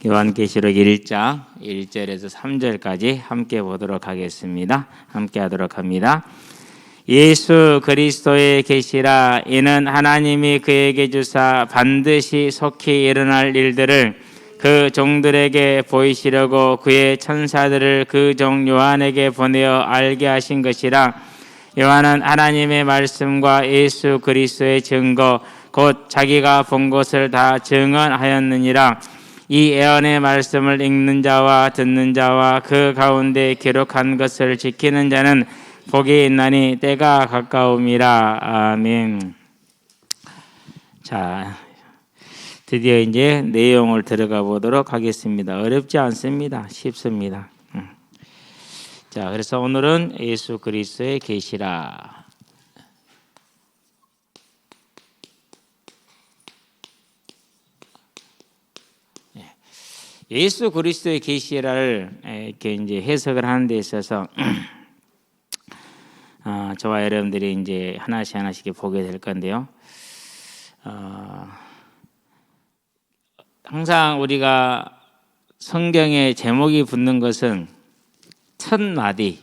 요한계시록 1장 1절에서 3절까지 함께 보도록 하겠습니다. 함께 하도록 합니다. 예수 그리스도의 계시라. 이는 하나님이 그에게 주사 반드시 속히 일어날 일들을 그 종들에게 보이시려고 그의 천사들을 그 종 요한에게 보내어 알게 하신 것이라. 요한은 하나님의 말씀과 예수 그리스도의 증거 곧 자기가 본 것을 다 증언하였느니라. 이 예언의 말씀을 읽는 자와 듣는 자와 그 가운데 기록한 것을 지키는 자는 복이 있나니 때가 가까움이라. 아멘. 자, 드디어 이제 내용을 들어가 보도록 하겠습니다. 어렵지 않습니다. 쉽습니다. 자, 그래서 오늘은 예수 그리스도의 계시라. 예수 그리스도의 계시를 이렇게 이제 해석을 하는 데 있어서 저와 여러분들이 이제 하나씩 보게 될 건데요. 항상 우리가 성경에 제목이 붙는 것은 첫 마디,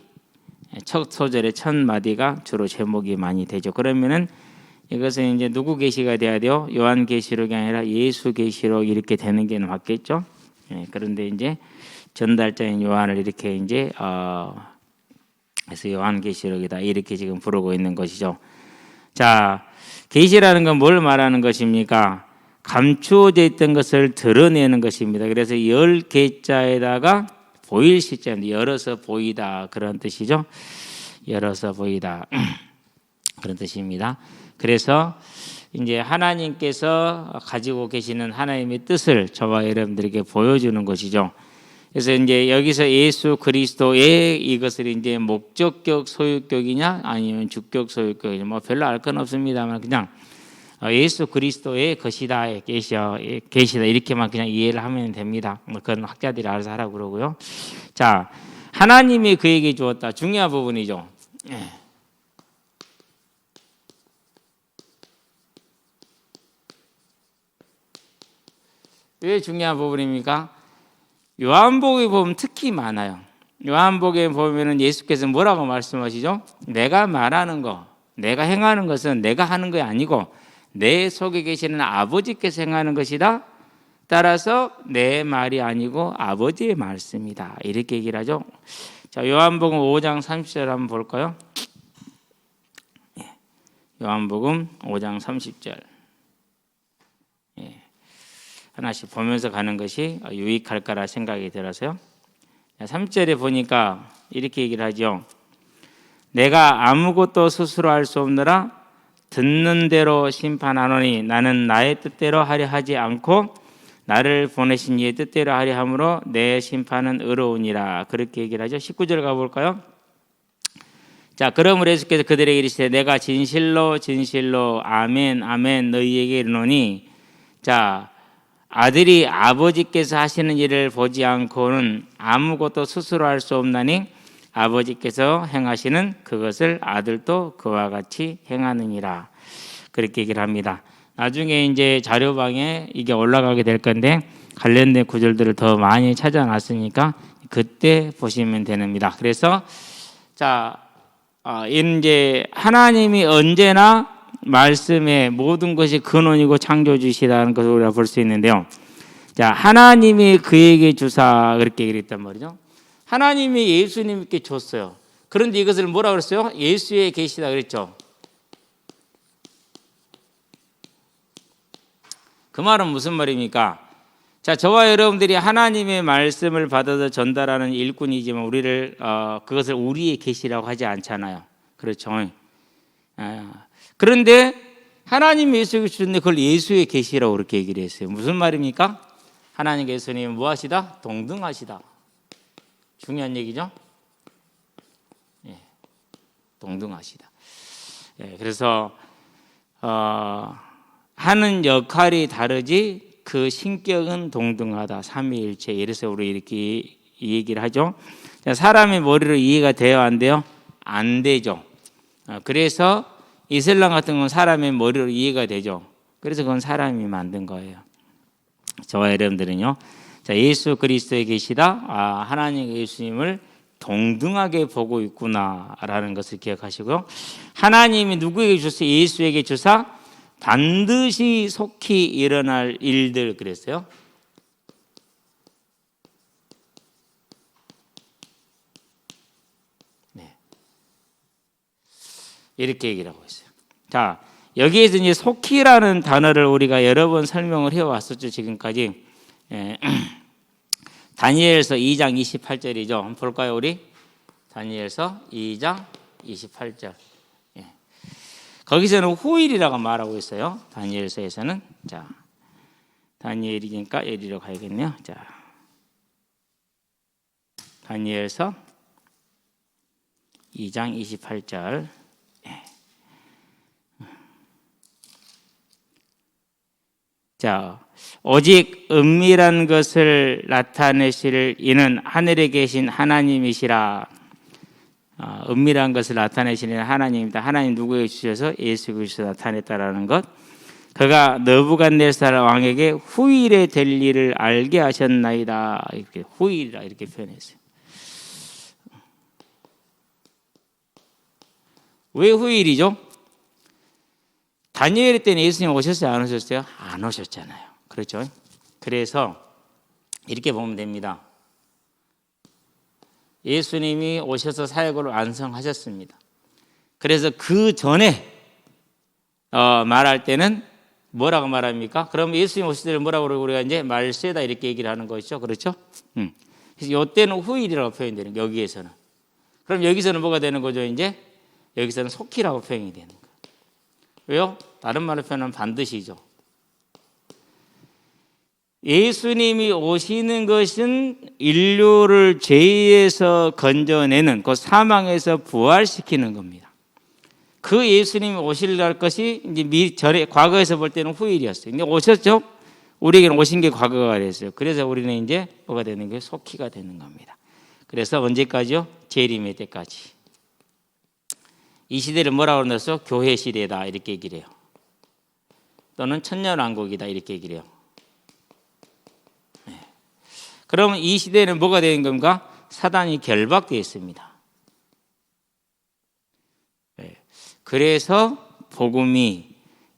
첫 소절의 첫 마디가 주로 제목이 많이 되죠. 그러면은 이것은 이제 누구 계시가 돼야 돼요? 요한 계시록이 아니라 예수 계시록 이렇게 되는 게 맞겠죠? 그런데 이제 전달자인 요한을 이렇게 이제 그래서 요한계시록이다 이렇게 지금 부르고 있는 것이죠. 자, 계시라는 건 뭘 말하는 것입니까? 감추어져 있던 것을 드러내는 것입니다. 그래서 열 개자에다가 보일 시자인데 열어서 보이다 그런 뜻이죠. 열어서 보이다 그런 뜻입니다. 그래서 이제 하나님께서 가지고 계시는 하나님의 뜻을 저와 여러분들에게 보여주는 것이죠. 그래서 이제 여기서 예수 그리스도의 이것을 이제 목적격 소유격이냐 아니면 주격 소유격이냐 뭐 별로 알 건 없습니다만 그냥 예수 그리스도의 것이다 계시다 이렇게만 그냥 이해를 하면 됩니다. 그건 학자들이 알아서 하라고 그러고요. 자, 하나님이 그에게 주었다. 중요한 부분이죠. 왜 중요한 부분입니까? 요한복음에 보면 특히 많아요. 요한복음에 보면은 예수께서 뭐라고 말씀하시죠? 내가 말하는 거, 내가 행하는 것은 내가 하는 게 아니고 내 속에 계시는 아버지께서 행하는 것이다. 따라서 내 말이 아니고 아버지의 말씀이다. 이렇게 얘기를 하죠. 자, 요한복음 5장 30절 한번 볼까요? 요한복음 5장 30절. 하나씩 보면서 가는 것이 유익할 거라 생각이 들어서요. 3절에 보니까 이렇게 얘기를 하죠. 내가 아무것도 스스로 할 수 없느라 듣는 대로 심판하노니 나는 나의 뜻대로 하려 하지 않고 나를 보내신 이의 뜻대로 하려 함으로 내 심판은 의로우니라. 그렇게 얘기를 하죠. 19절 가볼까요? 자, 그러므로 예수께서 그들에게 이르시되 내가 진실로 진실로 아멘 아멘 너희에게 이르노니 자 아들이 아버지께서 하시는 일을 보지 않고는 아무것도 스스로 할 수 없나니 아버지께서 행하시는 그것을 아들도 그와 같이 행하느니라. 그렇게 얘기를 합니다. 나중에 이제 자료방에 이게 올라가게 될 건데 관련된 구절들을 더 많이 찾아놨으니까 그때 보시면 됩니다. 그래서 자, 이제 하나님이 언제나 말씀에 모든 것이 근원이고 창조주시라는 것을 우리가 볼 수 있는데요. 자, 하나님이 그에게 주사 그렇게 얘기했단 말이죠. 하나님이 예수님께 줬어요. 그런데 이것을 뭐라 그랬어요? 예수의 계시다 그랬죠. 그 말은 무슨 말입니까? 자, 저와 여러분들이 하나님의 말씀을 받아서 전달하는 일꾼이지만 우리를 그것을 우리의 계시라고 하지 않잖아요. 그렇죠. 그런데 하나님이 예수에게 주셨는데 그걸 예수의 계시라고 그렇게 얘기를 했어요. 무슨 말입니까? 하나님께 예수님은 무엇이다? 동등하시다. 중요한 얘기죠. 동등하시다. 그래서 하는 역할이 다르지 그 신격은 동등하다. 삼위일체. 이래서 우리 이렇게 이 얘기를 하죠. 사람의 머리로 이해가 돼요, 안 돼요? 안 되죠. 그래서 이슬람 같은 건 사람의 머리로 이해가 되죠. 그래서 그건 사람이 만든 거예요. 저와 여러분들은요. 자, 예수 그리스도에 계시다. 하나님 예수님을 동등하게 보고 있구나라는 것을 기억하시고요. 하나님이 누구에게 주사? 예수에게 주사 반드시 속히 일어날 일들 그랬어요. 네. 이렇게 얘기를 하고 있어요. 자, 여기에서 이제 속히라는 단어를 우리가 여러 번 설명을 해왔었죠, 지금까지. 다니엘서 2장 28절이죠. 한번 볼까요, 우리? 다니엘서 2장 28절. 거기서는 후일이라고 말하고 있어요. 다니엘서에서는. 자, 다니엘이니까 여기로 가야겠네요. 자, 다니엘서 2장 28절. 자, 오직 은밀한 것을 나타내실 이는 하늘에 계신 하나님이시라. 은밀한 것을 나타내시는 하나님입니다. 하나님 누구에게 주셔서 예수 그리스도 나타냈다라는 것. 그가 느부갓네살 왕에게 후일에 될 일을 알게 하셨나이다. 이렇게 후일이라 이렇게 표현했어요. 왜 후일이죠? 다니엘 때는 예수님 오셨어요? 안 오셨어요? 안 오셨잖아요. 그렇죠? 그래서 이렇게 보면 됩니다. 예수님이 오셔서 사역을 완성하셨습니다. 그래서 그 전에 말할 때는 뭐라고 말합니까? 그럼 예수님 오실 때는 뭐라고 그러고 우리가 이제 말세다 이렇게 얘기를 하는 것이죠. 그렇죠? 그래서 이때는 후일이라고 표현되는 거예요. 여기에서는. 그럼 여기서는 뭐가 되는 거죠? 이제 여기서는 속히라고 표현이 되는 거예요. 왜요? 다른 말로 표현하면 반드시죠. 예수님이 오시는 것은 인류를 죄에서 건져내는, 그 사망에서 부활시키는 겁니다. 그 예수님이 오실 것이 이제 전에 과거에서 볼 때는 후일이었어요. 근데 오셨죠? 우리에게는 오신 게 과거가 됐어요. 그래서 우리는 이제 뭐가 되는 게 속히가 되는 겁니다. 그래서 언제까지요? 재림의 때까지. 이 시대를 뭐라고 그러면서 교회 시대다 이렇게 얘기를 해요. 또는 천년왕국이다 이렇게 얘기를 해요. 네. 그러면 이 시대는 뭐가 되는 건가? 사단이 결박되어 있습니다. 네. 그래서 복음이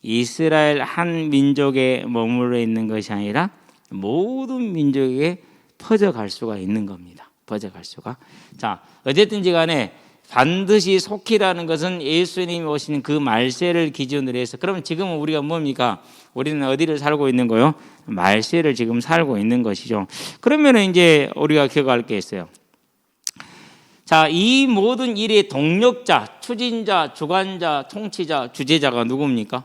이스라엘 한 민족에 머물러 있는 것이 아니라 모든 민족에게 퍼져갈 수가 있는 겁니다. 퍼져갈 수가. 자, 어쨌든지 간에 반드시 속히라는 것은 예수님이 오시는 그 말세를 기준으로 해서, 그러면 지금은 우리가 뭡니까? 우리는 어디를 살고 있는 거요? 말세를 지금 살고 있는 것이죠. 그러면은 이제 우리가 기억할 게 있어요. 자, 이 모든 일의 동력자, 추진자, 주관자, 통치자, 주재자가 누굽니까?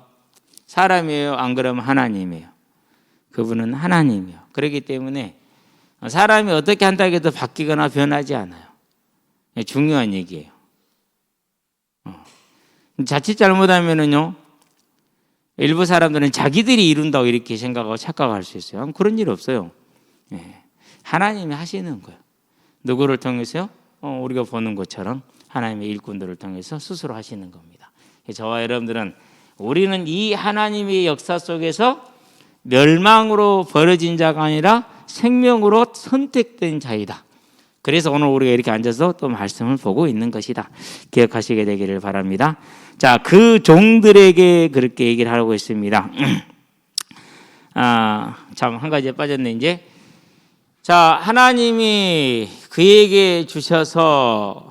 사람이에요? 안 그러면 하나님이에요. 그분은 하나님이에요. 그렇기 때문에 사람이 어떻게 한다고 해도 바뀌거나 변하지 않아요. 중요한 얘기예요. 자칫 잘못하면은요, 일부 사람들은 자기들이 이룬다고 이렇게 생각하고 착각할 수 있어요. 그런 일 없어요. 하나님이 하시는 거예요. 누구를 통해서요? 우리가 보는 것처럼 하나님의 일꾼들을 통해서 스스로 하시는 겁니다. 저와 여러분들은 우리는 이 하나님의 역사 속에서 멸망으로 벌어진 자가 아니라 생명으로 선택된 자이다. 그래서 오늘 우리가 이렇게 앉아서 또 말씀을 보고 있는 것이다. 기억하시게 되기를 바랍니다. 자, 그 종들에게 그렇게 얘기를 하고 있습니다. 참, 한 가지에 빠졌네, 이제. 자, 하나님이 그에게 주셔서,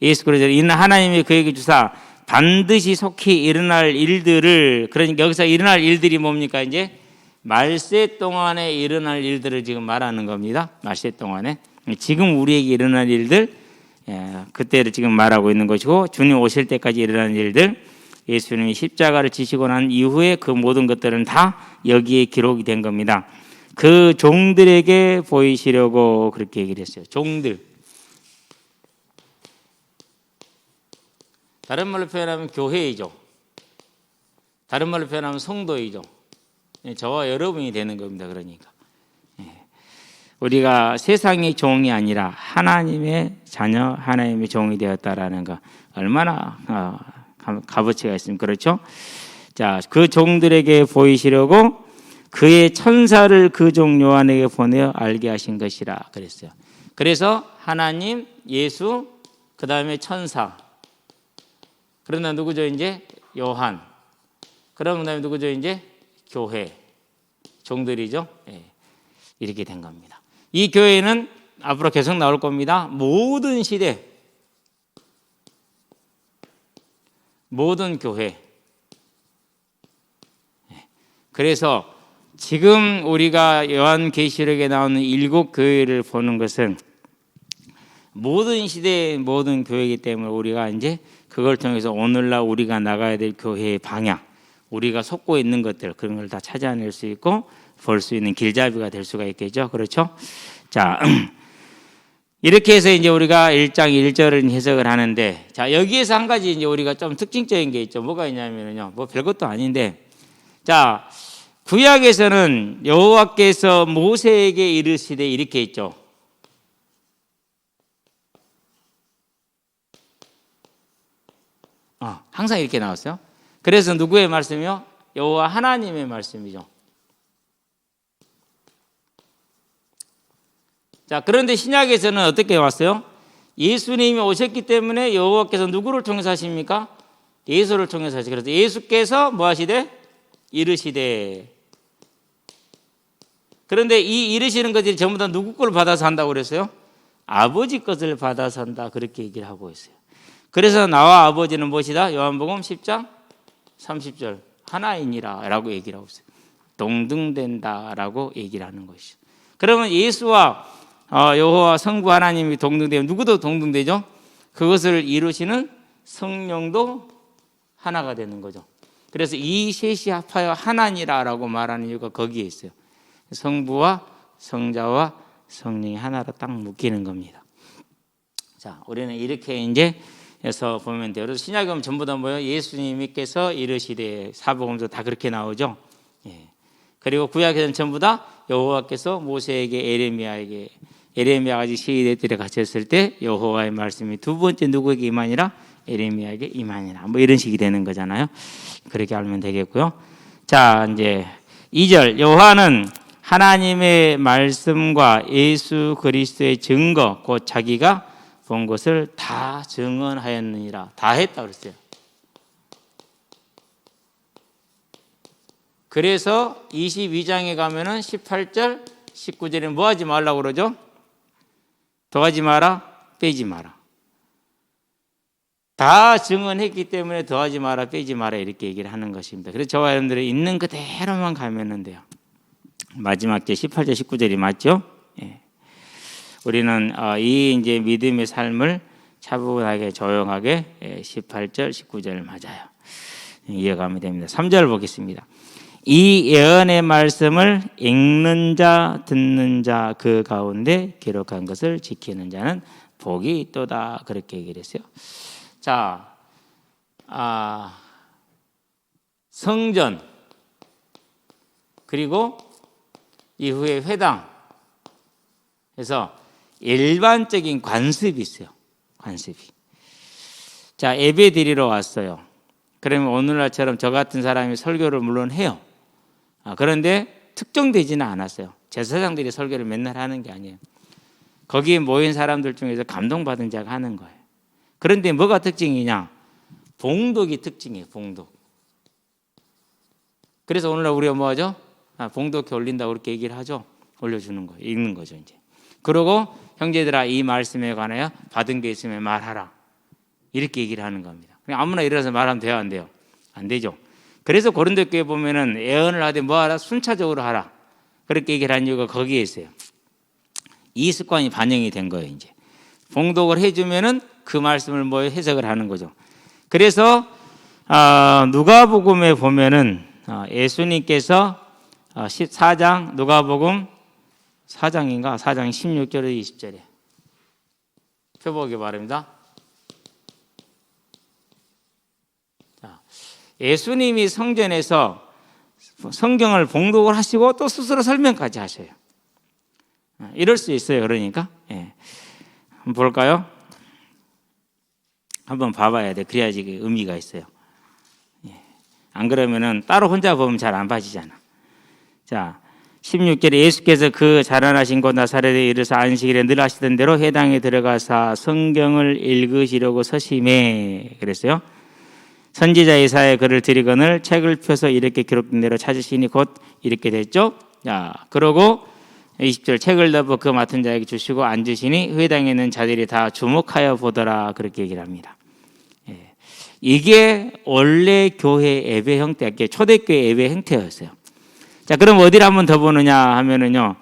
예수 그리스도, 이는 하나님이 그에게 주사 반드시 속히 일어날 일들을, 그러니까 여기서 일어날 일들이 뭡니까, 이제? 말세 동안에 일어날 일들을 지금 말하는 겁니다. 말세 동안에. 지금 우리에게 일어날 일들, 그때를 지금 말하고 있는 것이고, 주님 오실 때까지 일어날 일들, 예수님이 십자가를 지시고 난 이후에 그 모든 것들은 다 여기에 기록이 된 겁니다. 그 종들에게 보이시려고 그렇게 얘기를 했어요. 종들. 다른 말로 표현하면 교회이죠. 다른 말로 표현하면 성도이죠. 저와 여러분이 되는 겁니다. 그러니까 우리가 세상의 종이 아니라 하나님의 자녀, 하나님의 종이 되었다라는 거 얼마나 값어치가 있습니까? 그렇죠? 자, 그 종들에게 보이시려고 그의 천사를 그 종 요한에게 보내어 알게 하신 것이라 그랬어요. 그래서 하나님, 예수, 그 다음에 천사. 그러나 누구죠 이제? 요한. 그럼 그다음에 누구죠 이제? 교회. 종들이죠. 예. 이렇게 된 겁니다. 이 교회는 앞으로 계속 나올 겁니다. 모든 시대, 모든 교회. 그래서 지금 우리가 요한계시록에 나오는 7 교회를 보는 것은 모든 시대의 모든 교회이기 때문에 우리가 이제 그걸 통해서 오늘날 우리가 나가야 될 교회의 방향, 우리가 속고 있는 것들, 그런 걸 다 찾아낼 수 있고 볼 수 있는 길잡이가 될 수가 있겠죠. 그렇죠? 자, 이렇게 해서 이제 우리가 1장 1절을 해석을 하는데, 자, 여기에서 한 가지 이제 우리가 좀 특징적인 게 있죠. 뭐가 있냐면요. 뭐 별것도 아닌데, 자, 구약에서는 여호와께서 모세에게 이르시되 이렇게 있죠. 항상 이렇게 나왔어요. 그래서 누구의 말씀이요? 여호와 하나님의 말씀이죠. 자, 그런데 신약에서는 어떻게 왔어요? 예수님이 오셨기 때문에 여호와께서 누구를 통해서 하십니까? 예수를 통해서 하시죠. 그래서 예수께서 뭐 하시되? 이르시되. 그런데 이 이르시는 것들이 전부 다 누구 걸 받아서 한다고 그랬어요? 아버지 것을 받아서 한다. 그렇게 얘기를 하고 있어요. 그래서 나와 아버지는 무엇이다? 요한복음 10장 30절 하나이니라 라고 얘기를 하고 있어요. 동등된다 라고 얘기를 하는 것이죠. 그러면 예수와 여호와 성부 하나님이 동등되면 누구도 동등되죠? 그것을 이루시는 성령도 하나가 되는 거죠. 그래서 이 셋이 합하여 하나니라 라고 말하는 이유가 거기에 있어요. 성부와 성자와 성령이 하나로 딱 묶이는 겁니다. 자, 우리는 이렇게 이제 해서 보면 돼요. 그래서 신약은 전부 다 뭐예요? 예수님께서 이르시되, 사복음도 다 그렇게 나오죠. 예. 그리고 구약에서는 전부 다 여호와께서 모세에게 에레미야가 아직 시위대 때 갇혔을 때 여호와의 말씀이 두 번째 누구에게 임하니라? 에레미야에게 임하니라. 뭐 이런 식이 되는 거잖아요. 그렇게 알면 되겠고요. 자, 이제 2절 요한은 하나님의 말씀과 예수 그리스도의 증거, 곧 자기가 본 것을 다 증언하였느니라. 다 했다 그랬어요. 그래서 22장에 가면은 18절, 19절에 뭐 하지 말라고 그러죠? 더하지 마라, 빼지 마라. 다 증언했기 때문에 더하지 마라, 빼지 마라 이렇게 얘기를 하는 것입니다. 그래서 저와 여러분들은 있는 그대로만 가면은 돼요. 마지막 제 18절, 19절이 맞죠? 예. 우리는 이 이제 믿음의 삶을 차분하게 조용하게 18절, 19절 맞아요. 이어가면 됩니다. 3절 보겠습니다. 이 예언의 말씀을 읽는 자, 듣는 자 그 가운데 기록한 것을 지키는 자는 복이 있도다. 그렇게 얘기를 했어요. 자, 성전 그리고 이후에 회당 그래서 일반적인 관습이 있어요. 관습이. 자, 예배 드리러 왔어요. 그러면 오늘날처럼 저 같은 사람이 설교를 물론 해요. 그런데 특정되지는 않았어요. 제사장들이 설교를 맨날 하는 게 아니에요. 거기에 모인 사람들 중에서 감동받은 자가 하는 거예요. 그런데 뭐가 특징이냐? 봉독이 특징이에요. 봉독. 그래서 오늘날 우리가 뭐 하죠? 봉독해 올린다고 그렇게 얘기를 하죠. 올려주는 거예요. 읽는 거죠 이제. 그러고 형제들아 이 말씀에 관하여 받은 게 있으면 말하라. 이렇게 얘기를 하는 겁니다. 그냥 아무나 일어나서 말하면 돼요, 안 돼요? 안 되죠. 그래서 고린도 교회 보면은 예언을 하되 뭐 하라? 순차적으로 하라. 그렇게 얘기를 한 이유가 거기에 있어요. 이 습관이 반영이 된 거예요, 이제. 봉독을 해주면은 그 말씀을 뭐 해석을 하는 거죠. 그래서 누가복음에 보면은 예수님께서 14장 누가복음 4장인가? 4장 16절에 20절에 펴보기 바랍니다. 자, 예수님이 성전에서 성경을 봉독을 하시고 또 스스로 설명까지 하셔요. 이럴 수 있어요. 그러니까 한번 볼까요? 한번 봐봐야 돼. 그래야지 의미가 있어요. 안 그러면은 따로 혼자 보면 잘 안 봐지잖아. 자, 16절에 예수께서 그 자라나신 곳 나사렛에 이르사 안식일에 늘 하시던 대로 회당에 들어가사 성경을 읽으시려고 서심해 그랬어요. 선지자 이사야의 글을 드리거늘 책을 펴서 이렇게 기록된 대로 찾으시니 곧 이렇게 됐죠. 자, 그러고 20절 책을 덮어 그 맡은 자에게 주시고 앉으시니 회당에 있는 자들이 다 주목하여 보더라 그렇게 얘기를 합니다. 예. 이게 원래 교회 예배 형태, 초대교회 예배 형태였어요. 자, 그럼 어디를 한번 더 보느냐 하면은요,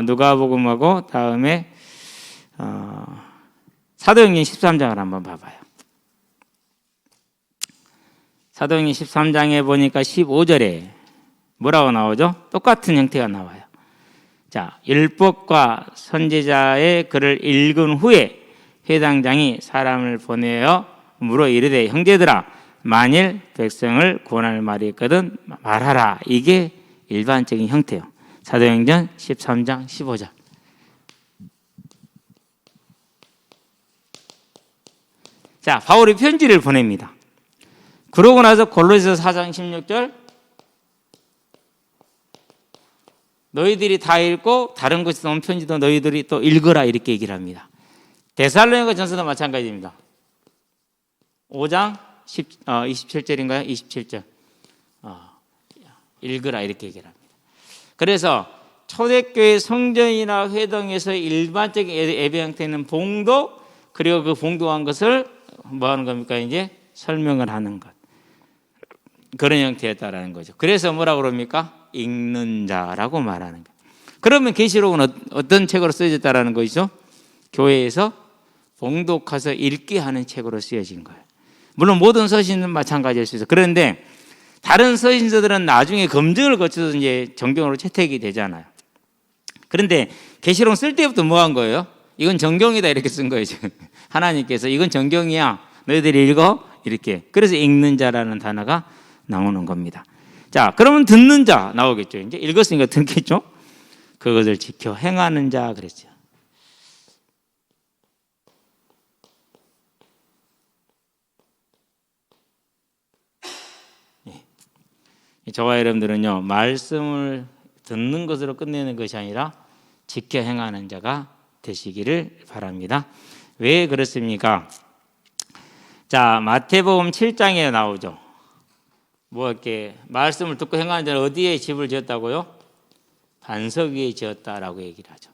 누가복음하고 다음에 사도행전 13장을 한번 봐봐요. 사도행전 13장에 보니까 15절에 뭐라고 나오죠? 똑같은 형태가 나와요. 자, 율법과 선지자의 글을 읽은 후에 회당장이 사람을 보내어 물어 이르되 형제들아 만일 백성을 구원할 말이 있거든 말하라. 이게 일반적인 형태예요. 사도행전 13장 15절. 자, 바울이 편지를 보냅니다. 그러고 나서 골로새서 4장 16절 너희들이 다 읽고 다른 곳에서 온 편지도 너희들이 또 읽어라 이렇게 얘기를 합니다. 데살로니가 전서도 마찬가지입니다. 5장 27절인가요? 27절 읽으라 이렇게 얘기를 합니다. 그래서 초대교회 성전이나 회당에서 일반적인 예배 형태는 봉도 그리고 그 봉도한 것을 뭐 하는 겁니까? 이제 설명을 하는 것. 그런 형태였다라는 거죠. 그래서 뭐라고 그럽니까? 읽는 자라고 말하는 거예요. 그러면 계시록은 어떤 책으로 쓰여졌다라는 것이죠? 교회에서 봉독해서 읽게 하는 책으로 쓰여진 거예요. 물론 모든 서신은 마찬가지일 수 있어요. 그런데 다른 서신서들은 나중에 검증을 거쳐서 이제 정경으로 채택이 되잖아요. 그런데 계시록 쓸 때부터 뭐 한 거예요? 이건 정경이다 이렇게 쓴 거예요. 지금 하나님께서 이건 정경이야. 너희들이 읽어 이렇게. 그래서 읽는 자라는 단어가 나오는 겁니다. 자, 그러면 듣는 자 나오겠죠. 이제 읽었으니까 듣겠죠. 그것을 지켜 행하는 자 그랬죠. 네. 저와 여러분들은요 말씀을 듣는 것으로 끝내는 것이 아니라 지켜 행하는 자가 되시기를 바랍니다. 왜 그렇습니까? 자, 마태복음 7장에 나오죠. 뭐 이렇게 말씀을 듣고 행하는 자는 어디에 집을 지었다고요? 반석 위에 지었다라고 얘기를 하죠.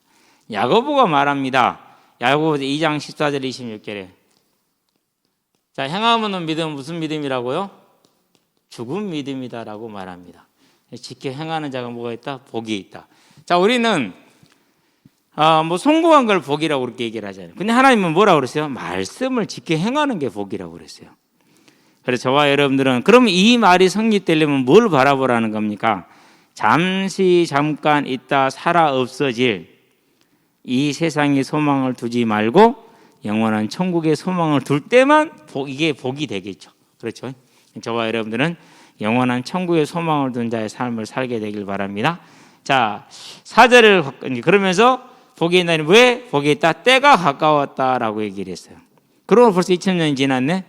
야고보가 말합니다. 야고보 2장 14절 26절에 자, 행하면 믿음은 무슨 믿음이라고요? 죽은 믿음이다라고 말합니다. 지켜 행하는 자가 뭐가 있다? 복이 있다. 자, 우리는 뭐 성공한 걸 복이라고 그렇게 얘기를 하잖아요. 근데 하나님은 뭐라고 그랬어요? 말씀을 지켜 행하는 게 복이라고 그랬어요. 그래서 저와 여러분들은 그럼 이 말이 성립되려면 뭘 바라보라는 겁니까? 잠깐 있다 살아 없어질 이 세상의 소망을 두지 말고 영원한 천국의 소망을 둘 때만 이게 복이 되겠죠. 그렇죠? 저와 여러분들은 영원한 천국의 소망을 둔 자의 삶을 살게 되길 바랍니다. 자, 4절을 그러면서 복이 있다니 왜 복이 있다? 때가 가까웠다라고 얘기를 했어요. 그러고 벌써 2000년이 지났네.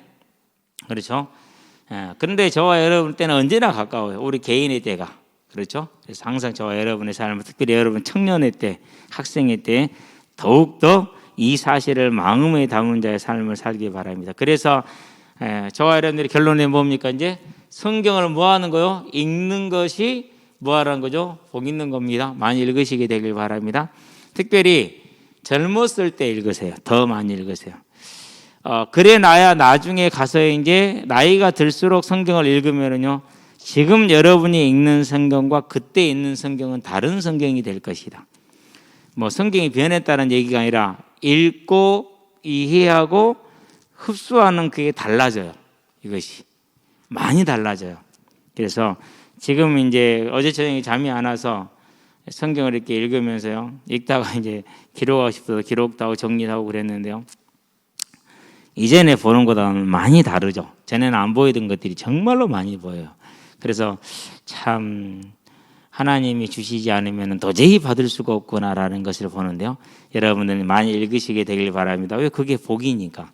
그렇죠? 그런데 저와 여러분 때는 언제나 가까워요. 우리 개인의 때가. 그렇죠? 그래서 항상 저와 여러분의 삶을 특별히 여러분 청년의 때, 학생의 때 더욱더 이 사실을 마음에 담은 자의 삶을 살기 바랍니다. 그래서 저와 여러분들의 결론이 뭡니까? 이제 성경을 뭐 하는 거요? 읽는 것이 뭐 하라는 거죠? 복 있는 겁니다. 많이 읽으시게 되길 바랍니다. 특별히 젊었을 때 읽으세요. 더 많이 읽으세요. 그래 놔야 나중에 가서 이제 나이가 들수록 성경을 읽으면은요, 지금 여러분이 읽는 성경과 그때 읽는 성경은 다른 성경이 될 것이다. 뭐 성경이 변했다는 얘기가 아니라 읽고 이해하고 흡수하는 그게 달라져요. 이것이 많이 달라져요. 그래서 지금 이제 어제 저녁에 잠이 안 와서 성경을 이렇게 읽으면서요, 읽다가 이제 기록하고 싶어서 기록도 하고 정리도 하고 그랬는데요. 이전에 보는 것과는 많이 다르죠. 전에는 안 보이던 것들이 정말로 많이 보여요. 그래서 참 하나님이 주시지 않으면 도저히 받을 수가 없구나라는 것을 보는데요. 여러분들 많이 읽으시게 되길 바랍니다. 왜? 그게 복이니까.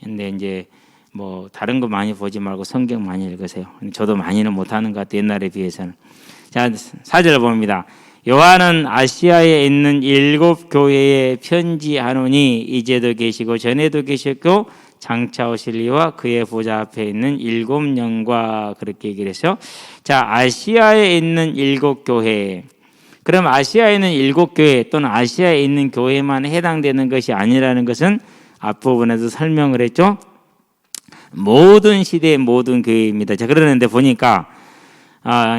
근데 이제 뭐 다른 거 많이 보지 말고 성경 많이 읽으세요. 저도 많이는 못하는 것 같아요. 옛날에 비해서는. 자, 4절 봅니다. 요한은 아시아에 있는 7 교회에 편지하노니 이제도 계시고 전에도 계셨고 장차 오실 이와 그의 보좌 앞에 있는 7 영과 그렇게 얘기를 했어요. 자, 아시아에 있는 7 교회. 그럼 아시아에 있는 7 교회 또는 아시아에 있는 교회만 해당되는 것이 아니라는 것은 앞부분에서 설명을 했죠. 모든 시대의 모든 교회입니다. 자, 그러는데 보니까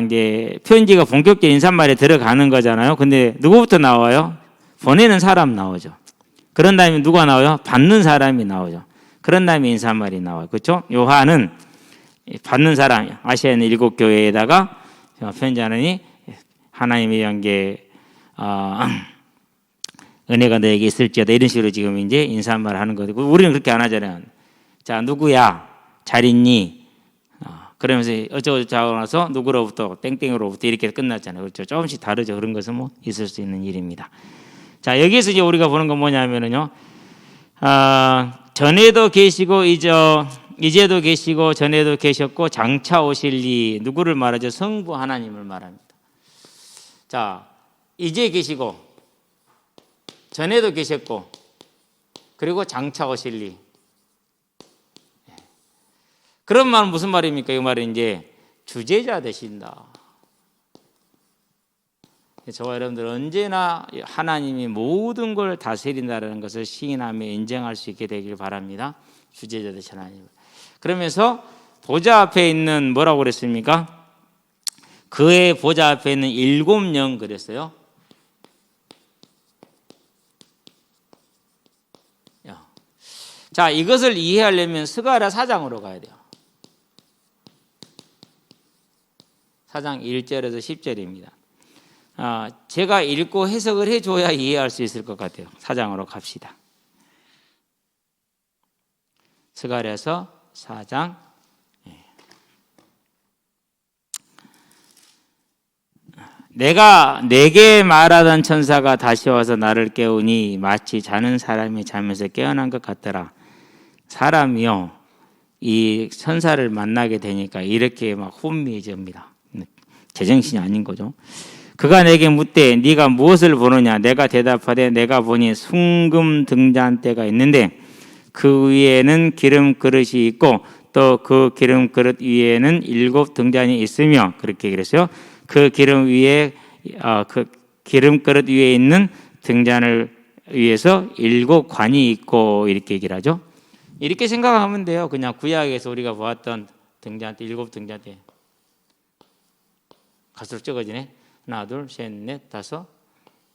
이제 편지가 본격적인 인사말에 들어가는 거잖아요. 근데 누구부터 나와요? 보내는 사람 나오죠. 그런 다음에 누가 나와요? 받는 사람이 나오죠. 그런 다음에 인사말이 나와요. 그렇죠? 요한은 받는 사람, 아시아에 있는 7 교회에다가 편지하느니 하나님의 관계 은혜가 너에게 있을지어다 이런 식으로 지금 이제 인사말 하는 거고 우리는 그렇게 안 하잖아요. 자, 누구야? 잘 있니? 그러면서 어쩌고저쩌고 나서 누구로부터 땡땡으로부터 이렇게 끝났잖아요. 그렇죠? 조금씩 다르죠. 그런 것은 뭐 있을 수 있는 일입니다. 자, 여기서 이제 우리가 보는 건 뭐냐면은요. 전에도 계시고 이제도 계시고 전에도 계셨고 장차 오실 이 누구를 말하죠? 성부 하나님을 말합니다. 자, 이제 계시고 전에도 계셨고 그리고 장차 오실 이 그런 말은 무슨 말입니까? 이 말은 이제 주제자 되신다. 저와 여러분들 언제나 하나님이 모든 걸 다스린다는 것을 시인하며 인정할 수 있게 되길 바랍니다. 주제자 되신 하나님. 그러면서 보좌 앞에 있는 뭐라고 그랬습니까? 그의 보좌 앞에 있는 7 영 그랬어요. 자, 이것을 이해하려면 스가랴 4장으로 가야 돼요. 4장 1절에서 10절입니다. 제가 읽고 해석을 해줘야 이해할 수 있을 것 같아요. 4장으로 갑시다. 스가랴서 4장. 내가 내게 말하던 천사가 다시 와서 나를 깨우니 마치 자는 사람이 잠에서 깨어난 것 같더라. 사람이요, 이 천사를 만나게 되니까 이렇게 막 혼미해집니다. 제정신이 아닌 거죠. 그가 내게 묻되 네가 무엇을 보느냐? 내가 대답하되 내가 보니 순금 등잔대가 있는데 그 위에는 기름 그릇이 있고 또 그 기름 그릇 위에는 7 등잔이 있으며 그렇게 그랬어요. 그 기름 그릇 위에 있는 등잔을 위에서 7 관이 있고 이렇게 얘기를 하죠. 이렇게 생각하면 돼요. 그냥 구약에서 우리가 보았던 등잔대 7 등잔대 갈수록 적어지네. 하나, 둘, 셋, 넷, 다섯,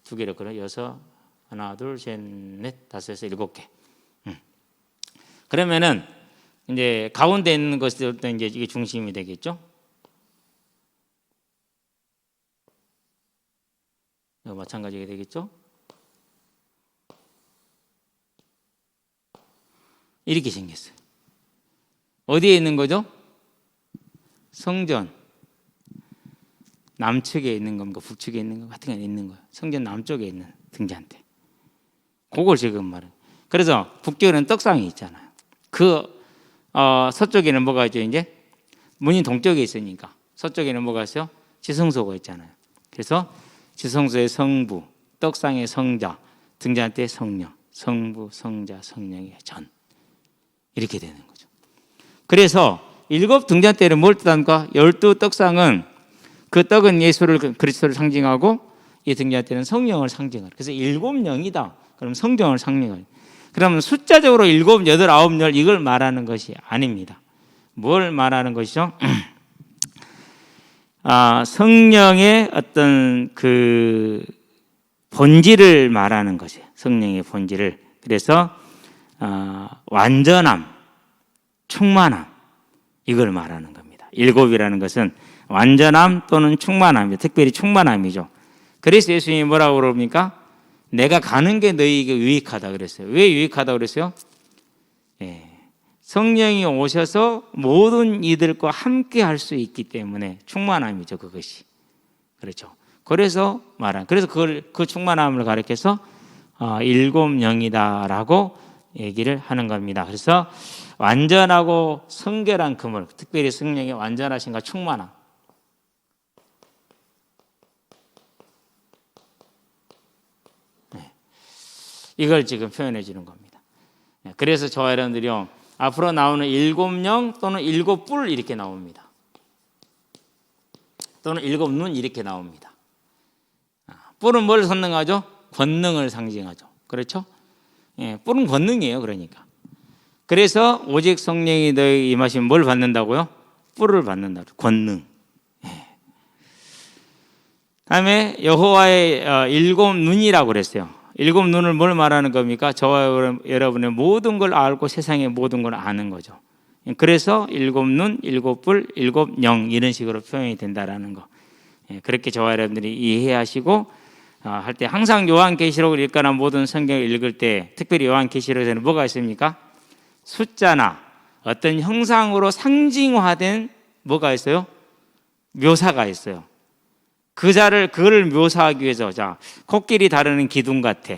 2개로 그래. 6, 하나, 둘, 셋, 넷, 다섯에서 7개. 그러면은 이제 가운데 있는 것들도 이제 이게 중심이 되겠죠. 마찬가지가 되겠죠. 이렇게 생겼어요. 어디에 있는 거죠? 성전 남측에 있는 겁니까? 북측에 있는 것 같은 게 있는 거예요. 성전 남쪽에 있는 등잔대. 그걸 지금 말해요. 그래서 북쪽에는 떡상이 있잖아요. 서쪽에는 뭐가 있죠? 이제 문이 동쪽에 있으니까 서쪽에는 뭐가 있어요? 지성소가 있잖아요. 그래서 지성소의 성부, 떡상의 성자, 등잔대의 성령, 성부, 성자, 성령의 전 이렇게 되는 거죠. 그래서 7 등잔대를 뭘 뜻합니까? 12 떡상은 그 떡은 예수를 그리스도를 상징하고 이 등잔대는 성령을 상징하는. 그래서 7 영이다. 그럼 성령을 상징하는. 그러면 숫자적으로 7, 8, 9, 10 이걸 말하는 것이 아닙니다. 뭘 말하는 것이죠? 성령의 어떤 그 본질을 말하는 것이에요. 성령의 본질을. 그래서 완전함, 충만함 이걸 말하는 겁니다. 7이라는 것은 완전함 또는 충만함이죠. 특별히 충만함이죠. 그래서 예수님이 뭐라고 그럽니까? 내가 가는 게 너희에게 유익하다 그랬어요. 왜 유익하다 그랬어요? 성령이 오셔서 모든 이들과 함께 할 수 있기 때문에 충만함이죠. 그것이. 그렇죠. 그래서 그래서 그 충만함을 가리켜서 7 영이다라고 얘기를 하는 겁니다. 그래서 완전하고 성결한 그물, 특별히 성령의 완전하신과 충만함. 이걸 지금 표현해 주는 겁니다. 그래서 저와 여러분들이요, 앞으로 나오는 7영 또는 7뿔 이렇게 나옵니다. 또는 7눈 이렇게 나옵니다. 뿔은 뭘 선능하죠? 권능을 상징하죠. 그렇죠? 예, 뿔은 권능이에요. 그러니까. 그래서 오직 성령이 너에게 임하시면 뭘 받는다고요? 뿔을 받는다. 권능. 예. 다음에 여호와의 7눈이라고 그랬어요. 7눈을 뭘 말하는 겁니까? 저와 여러분의 모든 걸 알고 세상의 모든 걸 아는 거죠. 그래서 7눈, 7뿔, 7영 이런 식으로 표현이 된다라는 거. 예, 그렇게 저와 여러분들이 이해하시고 할 때 항상 요한계시록을 읽거나 모든 성경을 읽을 때 특별히 요한계시록에는 뭐가 있습니까? 숫자나 어떤 형상으로 상징화된 뭐가 있어요? 묘사가 있어요. 그걸 묘사하기 위해서, 자, 코끼리 다리는 기둥 같아.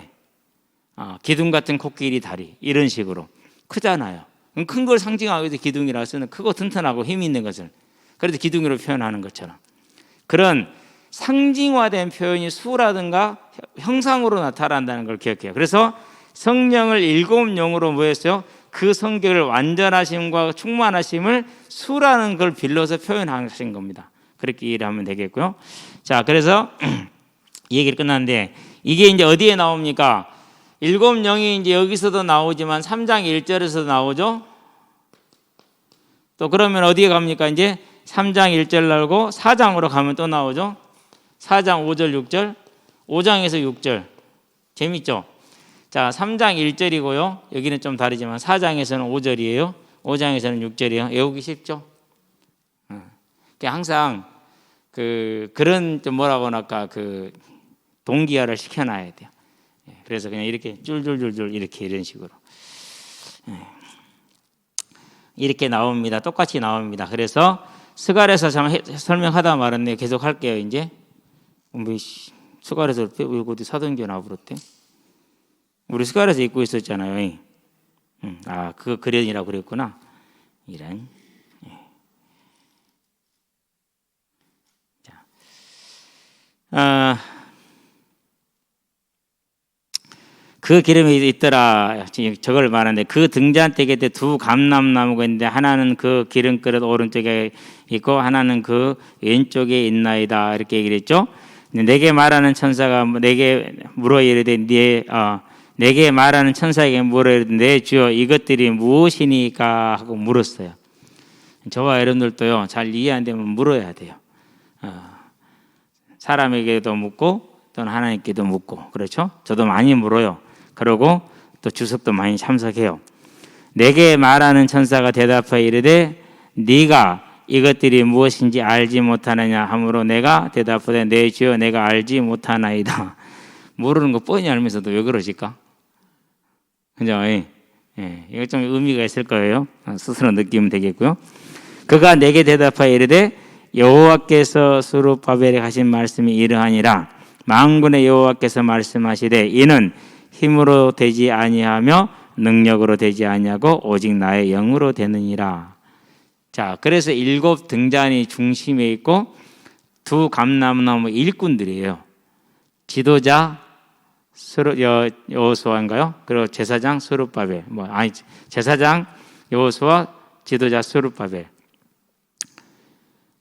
기둥 같은 코끼리 다리. 이런 식으로. 크잖아요. 큰 걸 상징하기 위해서 기둥이라 쓰는 크고 튼튼하고 힘이 있는 것을. 그래서 기둥으로 표현하는 것처럼. 그런 상징화된 표현이 수라든가 형상으로 나타난다는 걸 기억해요. 그래서 성령을 7영으로 뭐 했어요? 그 성격을 완전하심과 충만하심을 수라는 걸 빌려서 표현하신 겁니다. 그렇게 이해를 하면 되겠고요. 자, 그래서 이 얘기를 끝났는데 이게 이제 어디에 나옵니까? 7영이 이제 여기서도 나오지만 3장 1절에서도 나오죠. 또 그러면 어디에 갑니까? 이제 3장 1절 나오고 4장으로 가면 또 나오죠. 4장 5절 6절 5장에서 6절 재밌죠? 자, 3장 1절이고요. 여기는 좀 다르지만 4장에서는 5절이에요. 5장에서는 6절이에요. 외우기 쉽죠? 항상 그런 좀 뭐라고 할까 동기화를 시켜놔야 돼요. 그래서 그냥 이렇게 줄줄줄줄 이렇게 이런 식으로 이렇게 나옵니다. 똑같이 나옵니다. 그래서 스갈에서 설명하다 말았네요. 계속 할게요. 이제 스갈에서 왜 어디 사도행전 나와버렸대? 우리 스갈에서 읽고 있었잖아요. 그거 그련이라고 그랬구나. 이런. 그 기름이 있더라. 저걸 말하는데 그 등잔대에 두 감람나무가 있는데 하나는 그 기름 그릇 오른쪽에 있고 하나는 그 왼쪽에 있나이다. 이렇게 얘기를 했죠. 내게 말하는 천사가 내게 물어 이르되 내게 말하는 천사에게 물어 이르되 내 주여 이것들이 무엇이니까 하고 물었어요. 저와 여러분들도요 잘 이해 안 되면 물어야 돼요. 사람에게도 묻고 또는 하나님께도 묻고 그렇죠? 저도 많이 물어요. 그러고 또 주석도 많이 참석해요. 내게 말하는 천사가 대답하여 이르되 네가 이것들이 무엇인지 알지 못하느냐 하므로 내가 대답하되 내 주여 내가 알지 못하나이다. 모르는 거 뻔히 알면서도 왜 그러실까? 그죠? 이거 좀 의미가 있을 거예요. 스스로 느끼면 되겠고요. 그가 내게 대답하여 이르되 여호와께서 스룹바벨에 하신 말씀이 이러하니라. 만군의 여호와께서 말씀하시되 이는 힘으로 되지 아니하며 능력으로 되지 아니하고 오직 나의 영으로 되느니라. 자, 그래서 7 등잔이 중심에 있고 두 감람나무 일꾼들이에요. 지도자 여호수아인가요? 그리고 제사장 스룹바벨. 제사장 여호수아, 지도자 스룹바벨.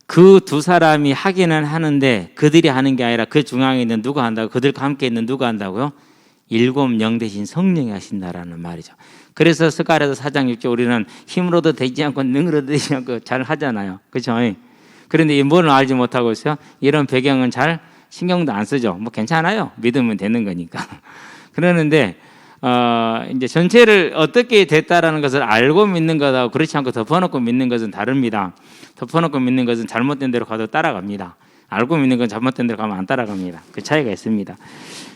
그 두 사람이 하기는 하는데 그들이 하는 게 아니라 그 중앙에 있는 누가 한다고? 그들과 함께 있는 누가 한다고요? 7영 대신 성령이 하신다라는 말이죠. 그래서 스가랴서 4장 6절 우리는 힘으로도 되지 않고 능으로도 되지 않고 잘 하잖아요. 그렇죠? 그런데 이 뭘 알지 못하고 있어요? 이런 배경은 잘 신경도 안 쓰죠. 괜찮아요. 믿으면 되는 거니까. 그러는데 이제 전체를 어떻게 됐다라는 것을 알고 믿는 것하고 그렇지 않고 덮어놓고 믿는 것은 다릅니다. 덮어놓고 믿는 것은 잘못된 대로 가도 따라갑니다. 알고 믿는 건 잘못된 대로 가면 안 따라갑니다. 그 차이가 있습니다.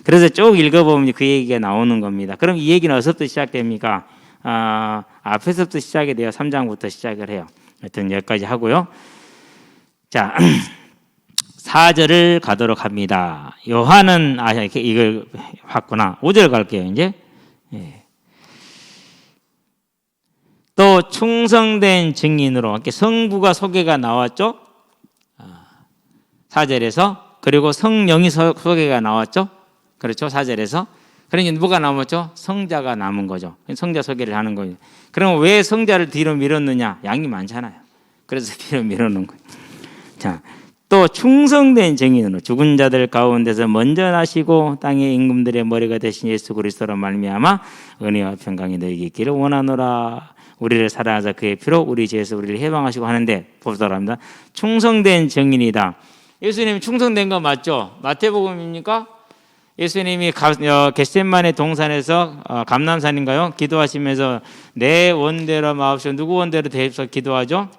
그래서 쭉 읽어보면 그 얘기가 나오는 겁니다. 그럼 이 얘기는 어디서부터 시작됩니까? 앞에서부터 시작이 돼요. 3장부터 시작을 해요. 하여튼 여기까지 하고요. 자, 4절을 가도록 합니다. 요한은 이걸 봤구나. 5절 갈게요. 이제 또 충성된 증인으로 이렇게 성부가 소개가 나왔죠. 4절에서 그리고 성령이 소개가 나왔죠. 그렇죠. 4절에서 그러니까 누가 남았죠? 성자가 남은 거죠. 성자 소개를 하는 거예요. 그럼 왜 성자를 뒤로 밀었느냐? 양이 많잖아요. 그래서 뒤로 밀어놓은 거예요. 자, 또 충성된 증인으로 죽은 자들 가운데서 먼저 나시고 땅의 임금들의 머리가 되신 예수 그리스도로 말미암아 은혜와 평강이 너희에게 있기를 원하노라. 우리를 사랑하사 그의 피로 우리 죄에서 우리를 해방하시고 하는데 보도랍니다. 충성된 증인이다. 예수님이 충성된 거 맞죠? 마태복음입니까? 예수님이 겟세마네 동산에서 감람산인가요? 기도하시면서 내 원대로 마옵시고 누구 원대로 되시옵소서 기도하죠?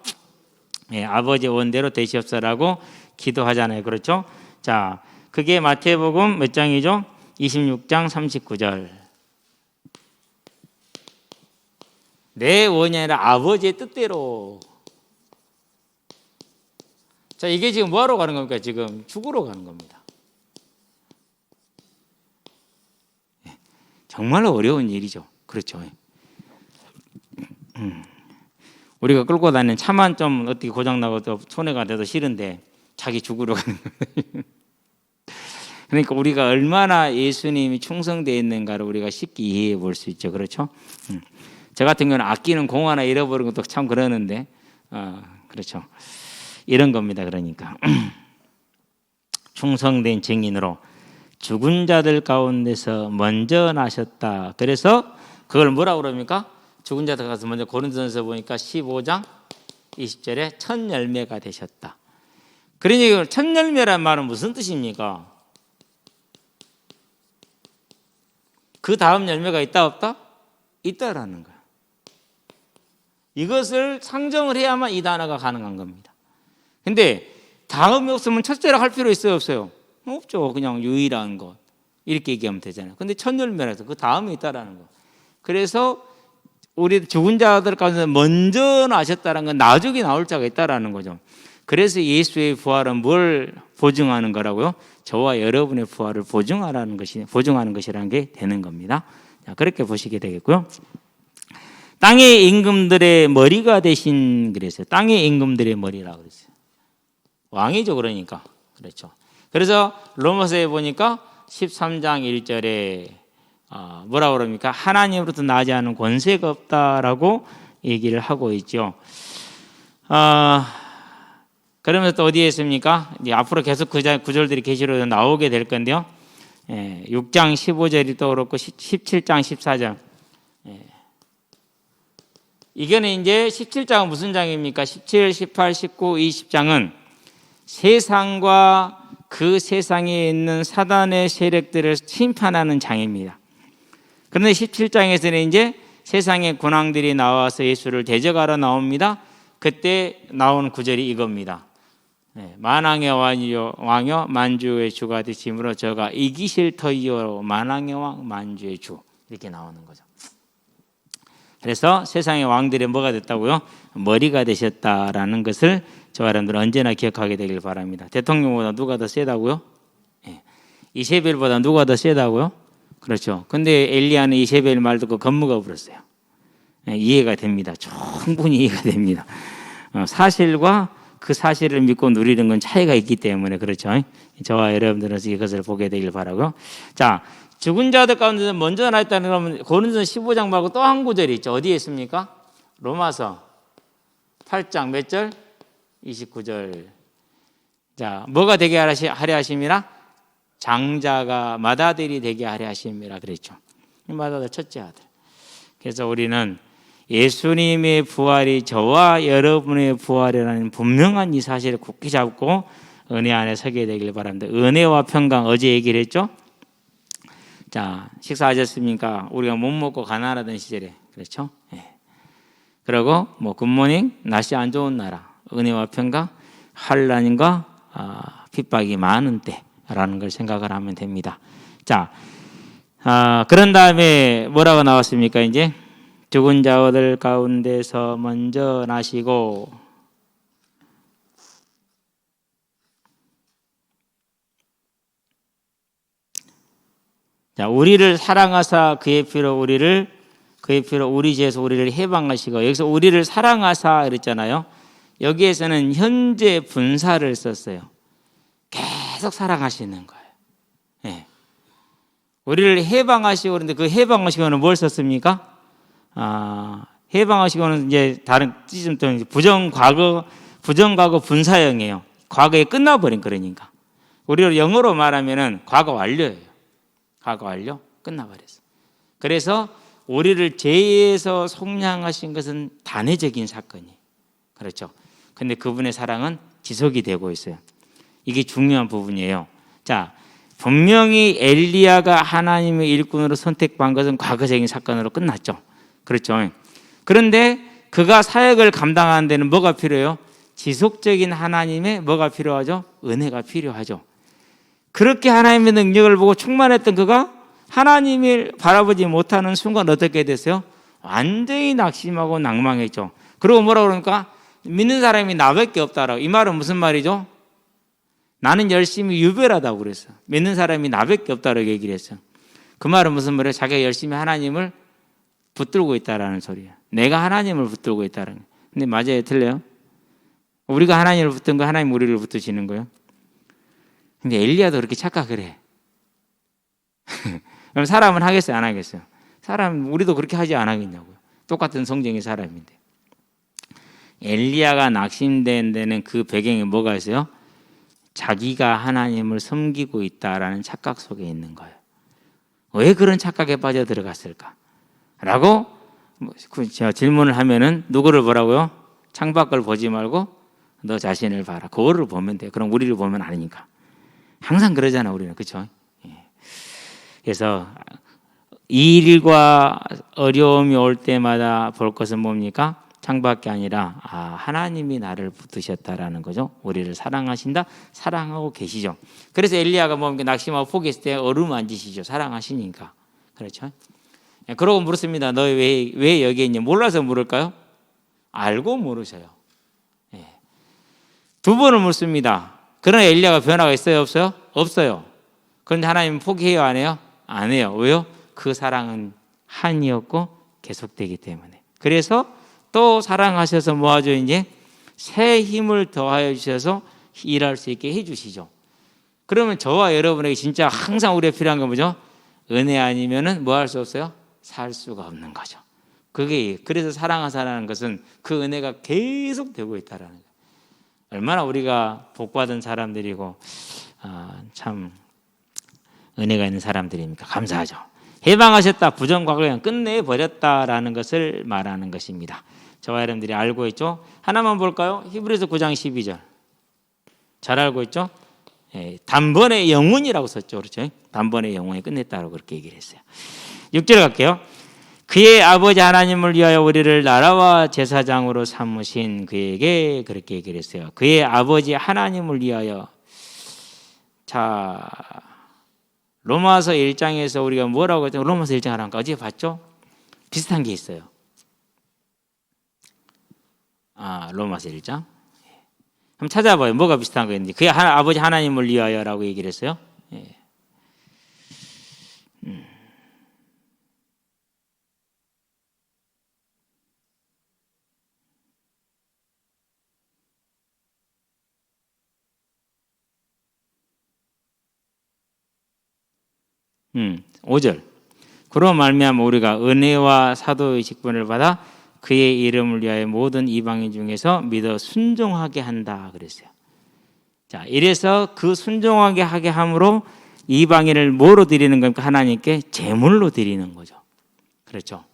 예, 아버지 원대로 되시옵소서라고 기도하잖아요. 그렇죠? 자, 그게 마태복음 몇 장이죠? 26장 39절. 내 원이 아니라 아버지의 뜻대로. 자, 이게 지금 뭐하러 가는 겁니까? 지금 죽으러 가는 겁니다. 정말로 어려운 일이죠. 그렇죠. 우리가 끌고 다니는 차만 좀 어떻게 고장나고 또 손해가 돼도 싫은데 자기 죽으러 가는 거예요. 그러니까 우리가 얼마나 예수님이 충성되어 있는가를 우리가 쉽게 이해해 볼 수 있죠. 그렇죠? 저 같은 경우는 아끼는 공 하나 잃어버린 것도 참 그러는데 그렇죠. 이런 겁니다. 그러니까 충성된 증인으로 죽은 자들 가운데서 먼저 나셨다. 그래서 그걸 뭐라고 그럽니까? 죽은 자들 가서 먼저 고린도전서 보니까 15장 20절에 첫 열매가 되셨다. 그러니 첫 열매란 말은 무슨 뜻입니까? 그 다음 열매가 있다 없다? 있다라는 거야. 이것을 상정을 해야만 이 단어가 가능한 겁니다. 근데 다음이 없으면 첫째라 할 필요 있어요 없어요? 없죠. 그냥 유일한 것 이렇게 얘기하면 되잖아요. 근데 첫 열매라서 그 다음이 있다라는 거. 그래서 우리 죽은 자들 가운데 먼저 나셨다는 건 나중에 나올 자가 있다라는 거죠. 그래서 예수의 부활은 뭘 보증하는 거라고요? 저와 여러분의 부활을 보증하는 것이라는 게 되는 겁니다. 자, 그렇게 보시게 되겠고요. 땅의 임금들의 머리가 되신 그랬어요. 땅의 임금들의 머리라고 그랬어요. 왕이죠, 그러니까. 그렇죠. 그래서 로마서에 보니까 13장 1절에 뭐라고 그럽니까? 하나님으로부터 나지 않은 권세가 없다라고 얘기를 하고 있죠. 그러면서 또 어디에 있습니까? 이제 앞으로 계속 그 구절들이 계시로 나오게 될 건데요. 6장 15절이 또 그렇고 17장 14절. 이거는 이제 17장은 무슨 장입니까? 17, 18, 19, 20장은 세상과 그 세상에 있는 사단의 세력들을 심판하는 장입니다. 그런데 17장에서는 이제 세상의 군왕들이 나와서 예수를 대적하러 나옵니다. 그때 나오는 구절이 이겁니다. 만왕의 왕이요 만주의 주가 되심으로 저가 이기실 터이요 만왕의 왕 만주의 주 이렇게 나오는 거죠. 그래서 세상의 왕들이 뭐가 됐다고요? 머리가 되셨다라는 것을 저와 여러분들은 언제나 기억하게 되길 바랍니다. 대통령보다 누가 더 세다고요? 이세벨보다 누가 더 세다고요? 그렇죠. 근데 엘리야는 이세벨 말 듣고 겁먹어 버렸어요. 이해가 됩니다. 충분히 이해가 됩니다. 사실과 그 사실을 믿고 누리는 건 차이가 있기 때문에 그렇죠. 저와 여러분들은 이것을 보게 되길 바라고요. 자, 죽은 자들 가운데서 먼저 나있다는 그러면 고린도전 15장 말고 또 한 구절이 있죠. 어디에 있습니까? 로마서 8장 몇 절? 29절. 자, 뭐가 되게 하려 하심이라? 장자가 맏아들이 되게 하려 하심이라 그랬죠. 맏아들 첫째 아들. 그래서 우리는 예수님의 부활이 저와 여러분의 부활이라는 분명한 이 사실을 굳게 잡고 은혜 안에 서게 되길 바랍니다. 은혜와 평강 어제 얘기를 했죠. 자, 식사하셨습니까? 우리가 못 먹고 가난하던 시절에 그렇죠. 그리고 뭐 굿모닝 날씨 안 좋은 나라 은혜와 평강 환난과 핍박이 많은 때라는 걸 생각을 하면 됩니다. 자, 그런 다음에 뭐라고 나왔습니까? 이제 죽은 자들 가운데서 먼저 나시고 자, 우리를 사랑하사 그의 피로 우리 죄에서 우리를 해방하시고 여기서 우리를 사랑하사 그랬잖아요. 여기에서는 현재 분사를 썼어요. 계속 사랑하시는 거예요. 우리를 해방하시고 그런데 그 해방하시고는 뭘 썼습니까? 해방하시고는 이제 다른 뜻은 또 부정과거 분사형이에요. 과거에 끝나버린 그러니까. 우리로 영어로 말하면은 과거 완료예요. 과거 완료 끝나버렸어. 그래서 우리를 죄에서 속량하신 것은 단회적인 사건이에요. 그렇죠. 근데 그분의 사랑은 지속이 되고 있어요. 이게 중요한 부분이에요. 자, 분명히 엘리야가 하나님의 일꾼으로 선택받은 것은 과거적인 사건으로 끝났죠. 그렇죠. 그런데 그가 사역을 감당하는 데는 뭐가 필요해요? 지속적인 하나님의 뭐가 필요하죠? 은혜가 필요하죠. 그렇게 하나님의 능력을 보고 충만했던 그가 하나님을 바라보지 못하는 순간 어떻게 됐어요? 완전히 낙심하고 낭망했죠. 그리고 뭐라고 그러니까 믿는 사람이 나밖에 없다라고. 이 말은 무슨 말이죠? 나는 열심히 유별하다고 그랬어요. 믿는 사람이 나밖에 없다라고 얘기를 했어요. 그 말은 무슨 말이에요? 자기가 열심히 하나님을 붙들고 있다라는 소리예요. 내가 하나님을 붙들고 있다는 거예요. 근데 맞아요? 틀려요? 우리가 하나님을 붙든 거 하나님 우리를 붙드시는 거예요. 근데 엘리야도 그렇게 착각을 해. 그럼 사람은 하겠어요? 안 하겠어요? 사람 우리도 그렇게 하지 안 하겠냐고요. 똑같은 성경의 사람인데. 엘리야가 낙심된 데는 그 배경에 뭐가 있어요? 자기가 하나님을 섬기고 있다라는 착각 속에 있는 거예요. 왜 그런 착각에 빠져 들어갔을까? 라고 제가 질문을 하면은 누구를 보라고요? 창밖을 보지 말고 너 자신을 봐라. 그거를 보면 돼요. 그럼 우리를 보면 아니니까. 항상 그러잖아 우리는. 그렇죠? 그래서 이 일과 어려움이 올 때마다 볼 것은 뭡니까? 창밖이 아니라 하나님이 나를 붙드셨다라는 거죠. 우리를 사랑하신다. 사랑하고 계시죠. 그래서 엘리야가 뭡니까? 낙심하고 포기했을 때 어루만지시죠. 사랑하시니까. 그렇죠? 그러고 물었습니다. 너 왜 여기 있냐? 몰라서 물을까요? 알고 물으셔요. 두 번을 묻습니다. 그러나 엘리야가 변화가 있어요? 없어요? 없어요. 그런데 하나님은 포기해요? 안 해요? 안 해요. 왜요? 그 사랑은 한이었고 계속되기 때문에. 그래서 또 사랑하셔서 뭐하죠? 이제 새 힘을 더하여 주셔서 일할 수 있게 해주시죠. 그러면 저와 여러분에게 진짜 항상 우리가 필요한 건 뭐죠? 은혜 아니면은 뭐 할 수 없어요? 살 수가 없는 거죠. 그게 그래서 사랑하사라는 것은 그 은혜가 계속 되고 있다라는 거예요. 얼마나 우리가 복받은 사람들이고 참 은혜가 있는 사람들입니까? 감사하죠. 해방하셨다, 부정과거를 끝내버렸다라는 것을 말하는 것입니다. 저와 여러분들이 알고 있죠? 하나만 볼까요? 히브리서 9장 12절. 잘 알고 있죠? 단번에 영원이라고 썼죠. 그렇죠? 단번에 영원히 끝냈다고 그렇게 얘기를 했어요. 6절 갈게요. 그의 아버지 하나님을 위하여 우리를 나라와 제사장으로 삼으신 그에게 그렇게 얘기를 했어요. 그의 아버지 하나님을 위하여. 자, 로마서 1장에서 우리가 뭐라고 했죠? 로마서 1장 하나니까 어제 봤죠? 비슷한 게 있어요. 로마서 1장. 한번 찾아봐요. 뭐가 비슷한 거 있는지. 그의 아버지 하나님을 위하여라고 얘기를 했어요. 예. 5절. 그로 말미암아 우리가 은혜와 사도의 직분을 받아 그의 이름을 위하여 모든 이방인 중에서 믿어 순종하게 한다 그랬어요. 자, 이래서 그 순종하게 하게 함으로 이방인을 뭐로 드리는 겁니까? 하나님께 제물로 드리는 거죠. 그렇죠.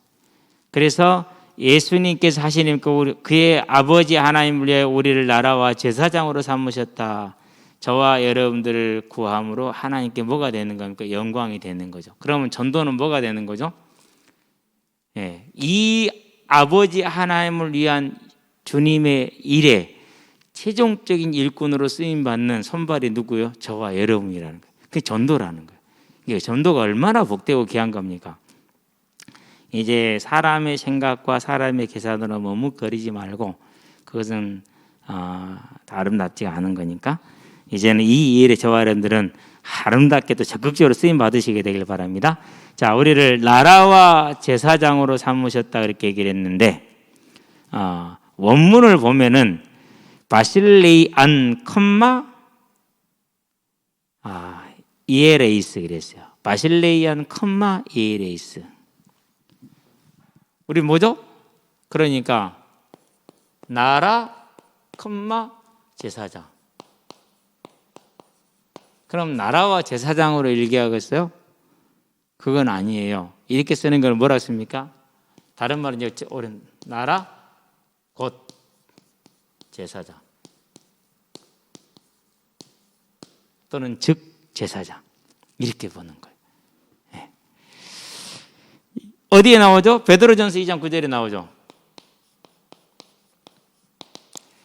그래서 예수님께서 하시는 그의 아버지 하나님을 위하여 우리를 나라와 제사장으로 삼으셨다. 저와 여러분들을 구함으로 하나님께 뭐가 되는 겁니까? 영광이 되는 거죠. 그러면 전도는 뭐가 되는 거죠? 이 아버지 하나님을 위한 주님의 일에 최종적인 일꾼으로 쓰임받는 선발이 누구요? 저와 여러분이라는 거예요. 그게 전도라는 거예요. 이게 전도가 얼마나 복되고 귀한 겁니까? 이제 사람의 생각과 사람의 계산으로 머뭇거리지 말고 그것은 아름답지 않은 거니까 이제는 이 일에 저와 여러분들은 아름답게도 적극적으로 쓰임 받으시게 되길 바랍니다. 자, 우리를 나라와 제사장으로 삼으셨다 그렇게 얘기를 했는데 원문을 보면은 바실레이 안 컴마 이에레이스 그랬어요. 바실레이안 컴마 이에레이스. 우리 뭐죠? 그러니까 나라 컴마 제사장. 그럼 나라와 제사장으로 일기하겠어요? 그건 아니에요. 이렇게 쓰는 걸 뭐라 씁니까? 다른 말은 이제 나라 곧 제사장 또는 즉 제사장 이렇게 보는 거예요. 네. 어디에 나오죠? 베드로전서 2장 9절에 나오죠.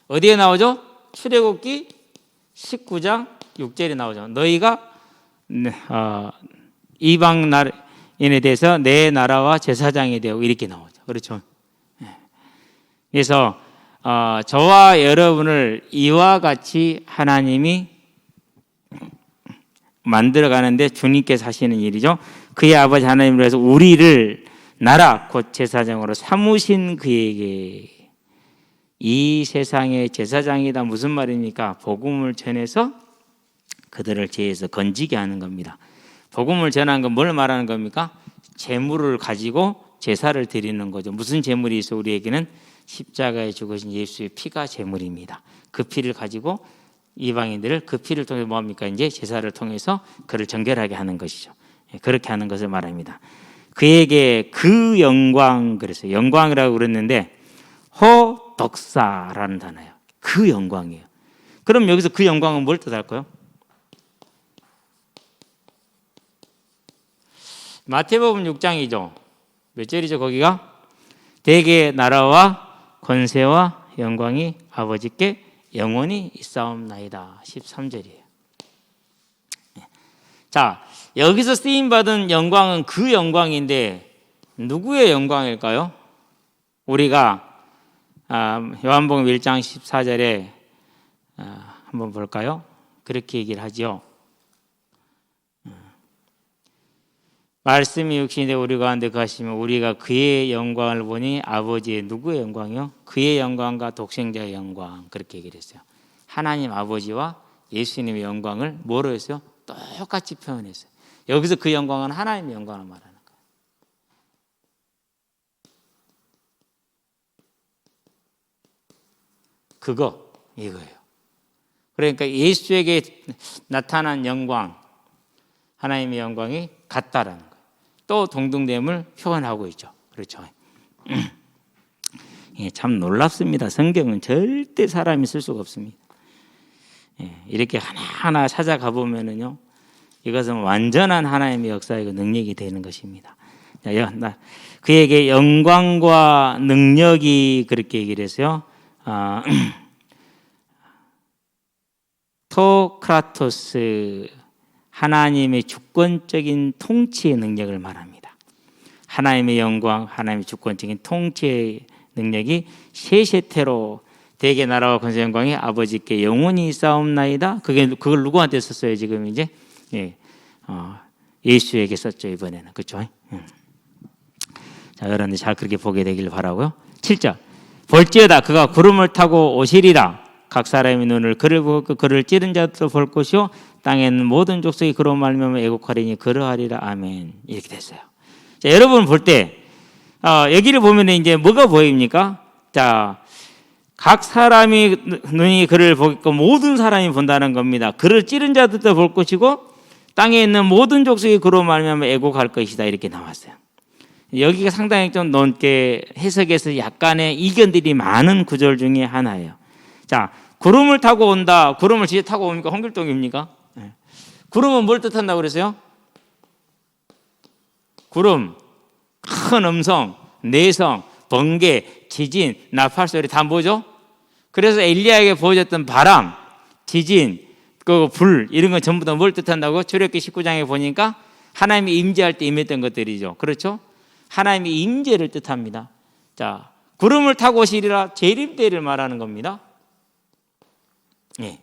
어디에 나오죠? 출애굽기 19장 6절에 나오죠. 너희가 이방 나라인에 대해서 내 나라와 제사장이 되고 이렇게 나오죠. 그렇죠? 그래서 저와 여러분을 이와 같이 하나님이 만들어가는데 주님께서 하시는 일이죠. 그의 아버지 하나님으로 해서 우리를 나라 곧 제사장으로 삼으신 그에게 이 세상의 제사장이다. 무슨 말입니까? 복음을 전해서 그들을 죄에서 건지게 하는 겁니다. 복음을 전하는 건 뭘 말하는 겁니까? 제물을 가지고 제사를 드리는 거죠. 무슨 제물이 있어? 우리에게는 십자가에 죽으신 예수의 피가 제물입니다. 그 피를 가지고 이방인들을 그 피를 통해서 뭐합니까? 이제 제사를 통해서 그를 정결하게 하는 것이죠. 그렇게 하는 것을 말합니다. 그에게 그 영광, 그래서 영광이라고 그랬는데 호덕사라는 단어예요. 그 영광이에요. 그럼 여기서 그 영광은 뭘 뜻할까요? 마태복음 6장이죠. 몇 절이죠 거기가? 대개 나라와 권세와 영광이 아버지께 영원히 있사옵나이다. 13절이에요. 자, 여기서 쓰임받은 영광은 그 영광인데 누구의 영광일까요? 우리가 요한복음 1장 14절에 한번 볼까요? 그렇게 얘기를 하죠. 말씀이 육신이 되어 우리 가운데 거하시면 우리가 그의 영광을 보니 아버지의 누구의 영광이요? 그의 영광과 독생자의 영광. 그렇게 얘기를 했어요. 하나님 아버지와 예수님의 영광을 뭐로 했어요? 똑같이 표현했어요. 여기서 그 영광은 하나님의 영광을 말하는 거예요. 그거 이거예요. 그러니까 예수에게 나타난 영광, 하나님의 영광이 같다라는 거예요. 또 동등됨을 표현하고 있죠. 그렇죠. 참 놀랍습니다. 성경은 절대 사람이 쓸 수가 없습니다. 이렇게 하나하나 찾아가 보면은요, 이것은 완전한 하나님의 역사의 능력이 되는 것입니다. 그에게 영광과 능력이 그렇게 얘기를 했어요. 토크라토스, 하나님의 주권적인 통치의 능력을 말합니다. 하나님의 영광, 하나님의 주권적인 통치의 능력이 세세태로 대개 나라와 권세 영광이 아버지께 영원히 있사옵나이다. 그걸 누구한테 썼어요? 지금 이제 예수에게 썼죠. 이번에는 그렇죠? 자, 여러분들 잘 그렇게 보게 되길 바라고요. 7절 볼지어다 그가 구름을 타고 오시리라. 각 사람의 눈을 그를 보고 그를 찌른 자도 볼 것이요 땅에는 모든 족속이 그로 말미암아 애곡하리니 그러하리라. 아멘. 이렇게 됐어요. 자, 여러분 볼 때 여기를 보면 이제 뭐가 보입니까? 자, 각 사람이 눈이 그를 보고 모든 사람이 본다는 겁니다. 그를 찌른 자들도 볼 것이고 땅에 있는 모든 족속이 그로 말미암아 애곡할 것이다. 이렇게 나왔어요. 여기가 상당히 좀 넓게 해석에서 약간의 이견들이 많은 구절 중에 하나예요. 자, 구름을 타고 온다. 구름을 진짜 타고 옵니까? 홍길동입니까? 네. 구름은 뭘 뜻한다고 그랬어요? 구름, 큰 음성, 내성, 번개, 지진, 나팔 소리 다 뭐죠? 그래서 엘리야에게 보여줬던 바람, 지진, 그 불 이런 건 전부 다 뭘 뜻한다고? 출애굽기 19장에 보니까 하나님이 임재할 때 임했던 것들이죠. 그렇죠? 하나님의 임재를 뜻합니다. 자, 구름을 타고 오시리라 재림때를 말하는 겁니다. 예.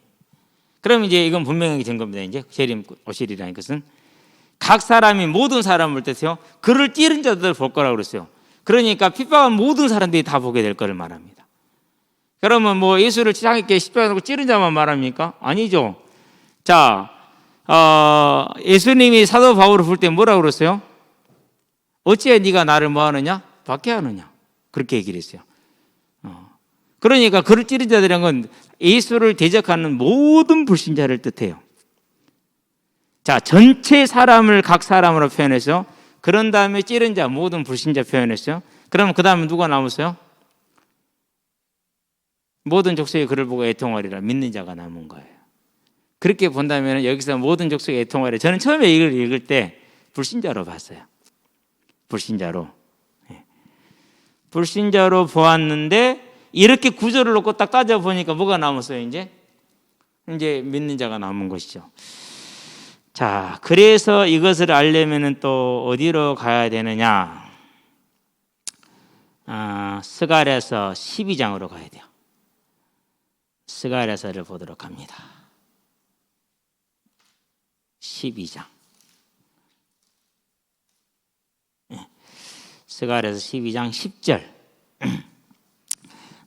그럼 이제 이건 분명하게 된 겁니다. 이제 재림 오시리라는 것은 각 사람이 모든 사람을 뜻해요. 그를 찌른 자들 볼 거라고 그랬어요. 그러니까 핍박한 모든 사람들이 다 보게 될 거를 말합니다. 그러면 뭐 예수를 지상에 십자가에 놓고 찌른 자만 말합니까? 아니죠. 자, 예수님이 사도 바울을 부를 때 뭐라고 그랬어요? 어찌해 네가 나를 뭐하느냐? 박해하느냐? 그렇게 얘기를 했어요. 그러니까 그를 찌른 자들이란 건 예수를 대적하는 모든 불신자를 뜻해요. 자, 전체 사람을 각 사람으로 표현해서 그런 다음에 찌른 자 모든 불신자 표현했어요. 그러면 그 다음에 누가 남았어요? 모든 족속이 그를 보고 애통하리라 믿는 자가 남은 거예요. 그렇게 본다면 여기서 모든 족속이 애통하리라, 저는 처음에 이걸 읽을 때 불신자로 봤어요. 불신자로. 불신자로 보았는데 이렇게 구절을 놓고 딱 따져보니까 뭐가 남았어요? 이제 믿는 자가 남은 것이죠. 자, 그래서 이것을 알려면 또 어디로 가야 되느냐? 스가랴서 12장으로 가야 돼요. 스가랴서를 보도록 합니다. 12장. 스가랴서 12장 10절.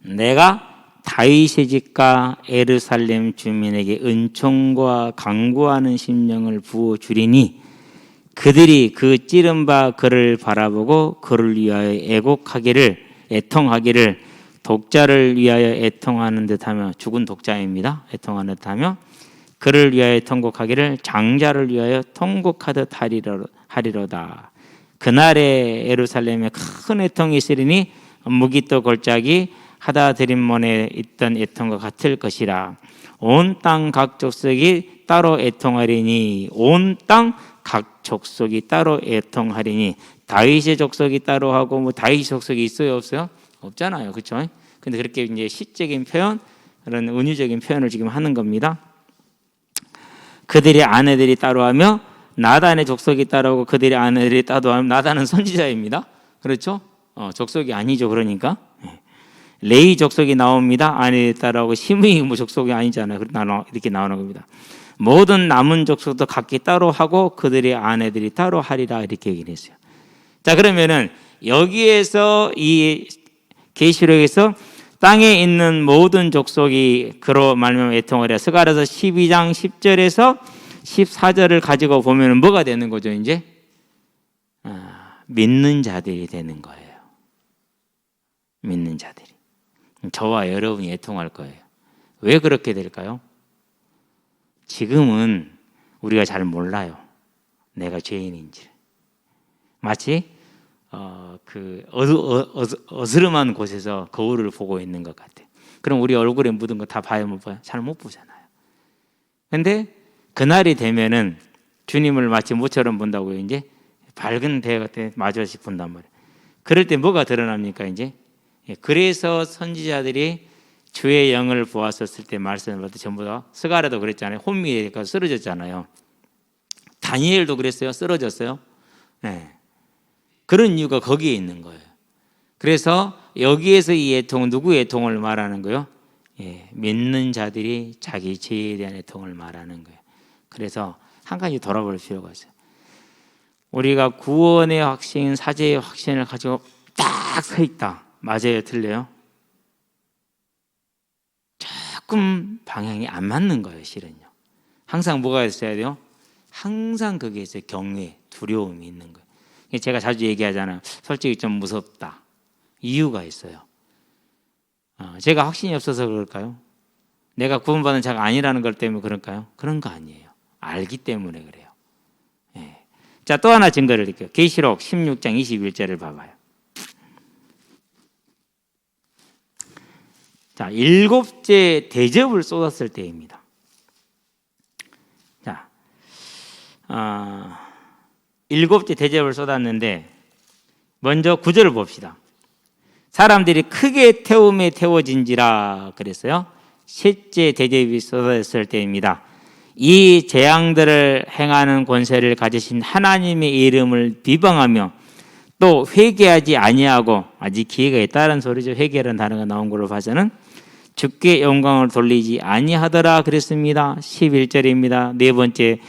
내가 다윗의 집과 예루살렘 주민에게 은총과 강구하는 심령을 부어주리니 그들이 그 찌른 바 그를 바라보고 그를 위하여 애통하기를 독자를 위하여 애통하는 듯하며, 죽은 독자입니다. 애통하는 듯하며 그를 위하여 통곡하기를 장자를 위하여 통곡하듯 하리로다. 그날에 예루살렘에 큰 애통이 있으리니 무기또 골짜기 하다 들인몬에 있던 애통과 같을 것이라. 온 땅 각 족속이 따로 애통하리니, 온 땅 각 족속이 따로 애통하리니. 다윗의 족속이 따로 하고 뭐 다윗 족속이 있어요, 없어요? 없잖아요, 그렇죠? 근데 그렇게 이제 시적인 표현, 그런 은유적인 표현을 지금 하는 겁니다. 그들의 아내들이 따로 하며 나단의 족속이 따로 하고 그들의 아내들이 따로 하며. 나단은 선지자입니다. 그렇죠? 족속이 아니죠, 그러니까. 레위 족속이 나옵니다. 아내들이 따로 하고. 시므이 뭐 족속이 아니잖아요. 이렇게 나오는 겁니다. 모든 남은 족속도 각기 따로 하고 그들의 아내들이 따로 하리라, 이렇게 얘기를 했어요. 자, 그러면은 여기에서 이 계시록에서 땅에 있는 모든 족속이 그로 말미암아 애통하리라. 스가랴서 12장 10절에서 14절을 가지고 보면 뭐가 되는 거죠? 이제 믿는 자들이 되는 거예요. 믿는 자들이. 저와 여러분이 애통할 거예요. 왜 그렇게 될까요? 지금은 우리가 잘 몰라요. 내가 죄인인지. 마치 어스름한 곳에서 거울을 보고 있는 것 같아요. 그럼 우리 얼굴에 묻은 거 다 봐요, 못 봐요? 잘 못 보잖아요. 근데 그날이 되면은 주님을 마치 모처럼 본다고요. 이제 밝은 배 같은 마주시 본단 말이에요. 그럴 때 뭐가 드러납니까? 이제 그래서 선지자들이 주의 영을 보았었을 때 말씀을 받을 전부 다, 스가랴도 그랬잖아요. 혼미에 가서 쓰러졌잖아요. 다니엘도 그랬어요. 쓰러졌어요. 네. 그런 이유가 거기에 있는 거예요. 그래서 여기에서 이 애통은 누구의 애통을 말하는 거예요? 믿는 자들이 자기 죄에 대한 애통을 말하는 거예요. 그래서 한 가지 돌아볼 필요가 있어요. 우리가 구원의 확신, 사죄의 확신을 가지고 딱 서 있다. 맞아요, 틀려요? 조금 방향이 안 맞는 거예요, 실은요. 항상 뭐가 있어야 돼요? 항상 거기에 있어요. 경외, 두려움이 있는 거예요. 제가 자주 얘기하잖아요. 솔직히 좀 무섭다. 이유가 있어요. 제가 확신이 없어서 그럴까요? 내가 구원받은 자가 아니라는 것 때문에 그럴까요? 그런 거 아니에요. 알기 때문에 그래요. 예. 자, 또 하나 증거를 드릴게요. 계시록 16장 21절을 봐봐요. 자, 7째 대접을 쏟았을 때입니다. 자, 7째 대접을 쏟았는데 먼저 9절을 봅시다. 사람들이 크게 태움에 태워진지라 그랬어요. 셋째 대접이 쏟아졌을 때입니다. 이 재앙들을 행하는 권세를 가지신 하나님의 이름을 비방하며 또 회개하지 아니하고, 아직 기회가 있다는 소리죠. 회개라는 단어가 나온 걸로 봐서는 주께 영광을 돌리지 아니하더라 그랬습니다. 11절입니다. 네 번째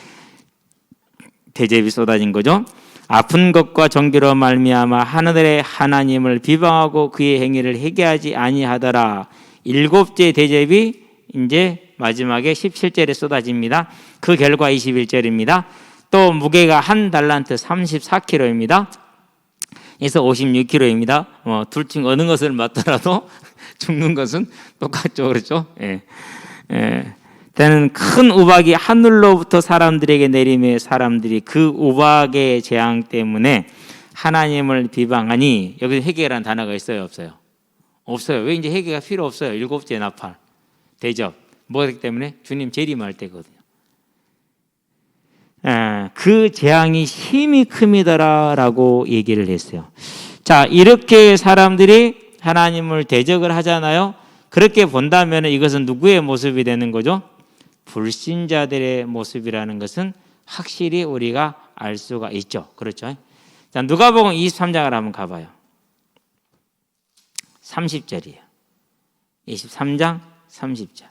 대접이 쏟아진 거죠. 아픈 것과 정죄로 말미암아 하늘의 하나님을 비방하고 그의 행위를 회개하지 아니하더라. 7째 대접이 이제 마지막에 17절에 쏟아집니다. 그 결과 21절입니다. 또 무게가 한 달란트 34kg입니다. 그래서 56kg입니다. 둘 중 어느 것을 맞더라도 죽는 것은 똑같죠, 그렇죠? 예. 때는 큰 우박이 하늘로부터 사람들에게 내리며 사람들이 그 우박의 재앙 때문에 하나님을 비방하니, 여기 회개라는 단어가 있어요, 없어요? 없어요. 왜? 이제 회개가 필요 없어요. 일곱째 나팔 대접 뭐기 때문에 주님 재림할 때거든요. 그 재앙이 힘이 큼이더라라고 얘기를 했어요. 자, 이렇게 사람들이 하나님을 대적을 하잖아요. 그렇게 본다면 이것은 누구의 모습이 되는 거죠? 불신자들의 모습이라는 것은 확실히 우리가 알 수가 있죠. 그렇죠? 자, 누가복음 23장을 한번 가봐요. 30절이에요. 23장 30절.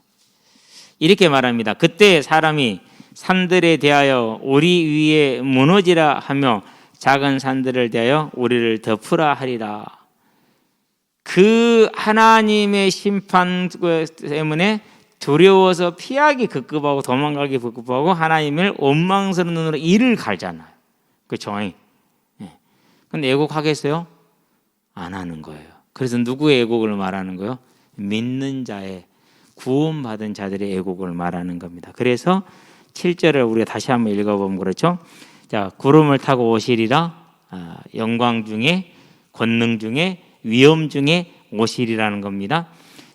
이렇게 말합니다. 그때 사람이 산들에 대하여 우리 위에 무너지라 하며 작은 산들을 대하여 우리를 덮으라 하리라. 그 하나님의 심판 때문에 두려워서 피하기 급급하고 도망가기 급급하고 하나님을 원망스러운 눈으로 이를 갈잖아요. 그렇죠? 근데 애곡하겠어요? 안 하는 거예요. 그래서 누구의 애곡을 말하는 거예요? 믿는 자의, 구원받은 자들의 애곡을 말하는 겁니다. 그래서 7절을 우리가 다시 한번 읽어보면 그렇죠? 자, 구름을 타고 오시리라. 영광 중에, 권능 중에, 위엄 중에 오시리라는 겁니다.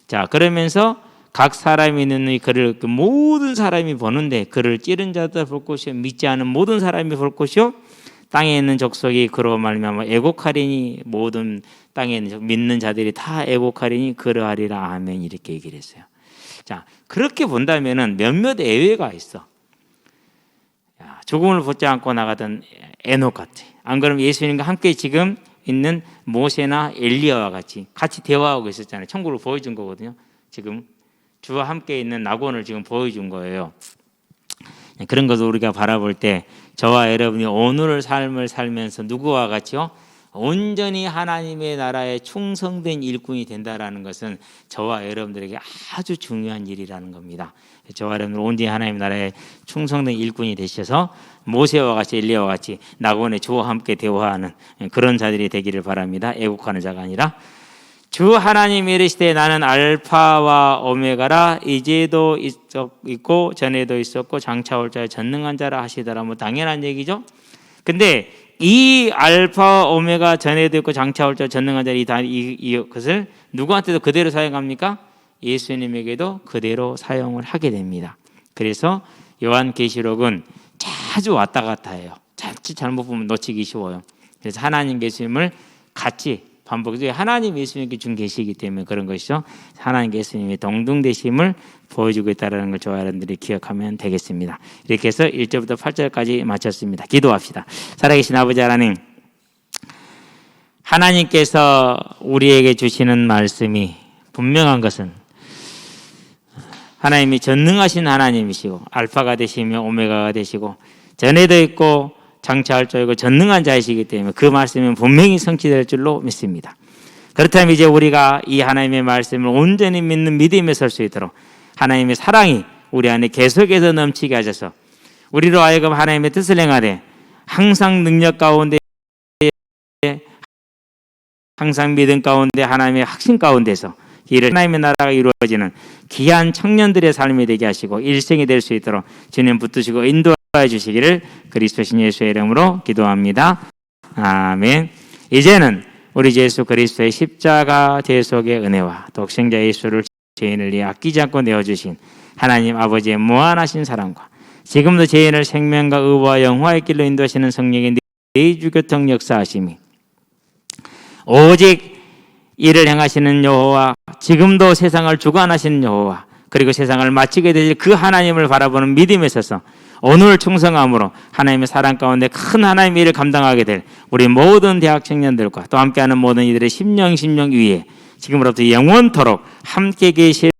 자, 그러면서 각 사람이 있는 그를 모든 사람이 보는데 그를 찌른 자들 볼 것이요 믿지 않은 모든 사람이 볼 것이요 땅에 있는 족속이 그로 말미암아 애곡하리니 모든 땅에 있는 믿는 자들이 다 애곡하리니 그러하리라. 아멘. 이렇게 얘기를 했어요. 자, 그렇게 본다면은 몇몇 예외가 있어. 죽음을 붙지 않고 나가던 에녹 같아. 안 그러면 예수님과 함께 지금 있는 모세나 엘리야와 같이 대화하고 있었잖아요. 천국을 보여준 거거든요. 지금 주와 함께 있는 낙원을 지금 보여준 거예요. 그런 것을 우리가 바라볼 때 저와 여러분이 오늘의 삶을 살면서 누구와 같이요? 온전히 하나님의 나라에 충성된 일꾼이 된다라는 것은 저와 여러분들에게 아주 중요한 일이라는 겁니다. 저와 여러분들 온전히 하나님의 나라에 충성된 일꾼이 되셔서 모세와 같이 엘리야와 같이 낙원에 주와 함께 대화하는 그런 자들이 되기를 바랍니다. 애국하는 자가 아니라 주 하나님이 이르시되 나는 알파와 오메가라. 이제도 있고 전에도 있었고 장차 올 자의 전능한 자라 하시더라. 뭐 당연한 얘기죠. 근데 이 알파 오메가 전에도 있고 장차 올 자 전능한 자 이것을 누구한테도 그대로 사용합니까? 예수님에게도 그대로 사용을 하게 됩니다. 그래서 요한계시록은 자주 왔다 갔다 해요. 자칫 잘못 보면 놓치기 쉬워요. 그래서 하나님 예수님을 같이 반복해서 하나님 예수님께 준 계시이기 때문에 그런 것이죠. 하나님 예수님의 동등되심을 보여주고 있다는 걸 저와 여러분들이 기억하면 되겠습니다. 이렇게 해서 1절부터 8절까지 마쳤습니다. 기도합시다. 살아계신 아버지 하나님, 하나님께서 우리에게 주시는 말씀이 분명한 것은 하나님이 전능하신 하나님이시고 알파가 되시며 오메가가 되시고 전에도 있고 장차할 자이고 전능한 자이시기 때문에 그 말씀은 분명히 성취될 줄로 믿습니다. 그렇다면 이제 우리가 이 하나님의 말씀을 온전히 믿는 믿음에 설 수 있도록 하나님의 사랑이 우리 안에 계속해서 넘치게 하셔서 우리로 하여금 하나님의 뜻을 행하되 항상 능력 가운데 항상 믿음 가운데 하나님의 확신 가운데서 하나님의 나라가 이루어지는 귀한 청년들의 삶이 되게 하시고 일생이 될 수 있도록 주님 붙드시고 인도해 주시기를 그리스도신 예수의 이름으로 기도합니다. 아멘. 이제는 우리 예수 그리스도의 십자가 대속의 은혜와 독생자 예수를 죄인을 위해 아끼지 않고 내어주신 하나님 아버지의 무한하신 사랑과 지금도 죄인을 생명과 의와 영화의 길로 인도하시는 성령의 내주교통 역사하심이 오직 이를 행하시는 여호와, 지금도 세상을 주관하시는 여호와, 그리고 세상을 마치게 되실 그 하나님을 바라보는 믿음에 있어서 오늘 충성함으로 하나님의 사랑 가운데 큰 하나님의 일을 감당하게 될 우리 모든 대학 청년들과 또 함께하는 모든 이들의 심령 위에 지금으로부터 영원토록 함께 계실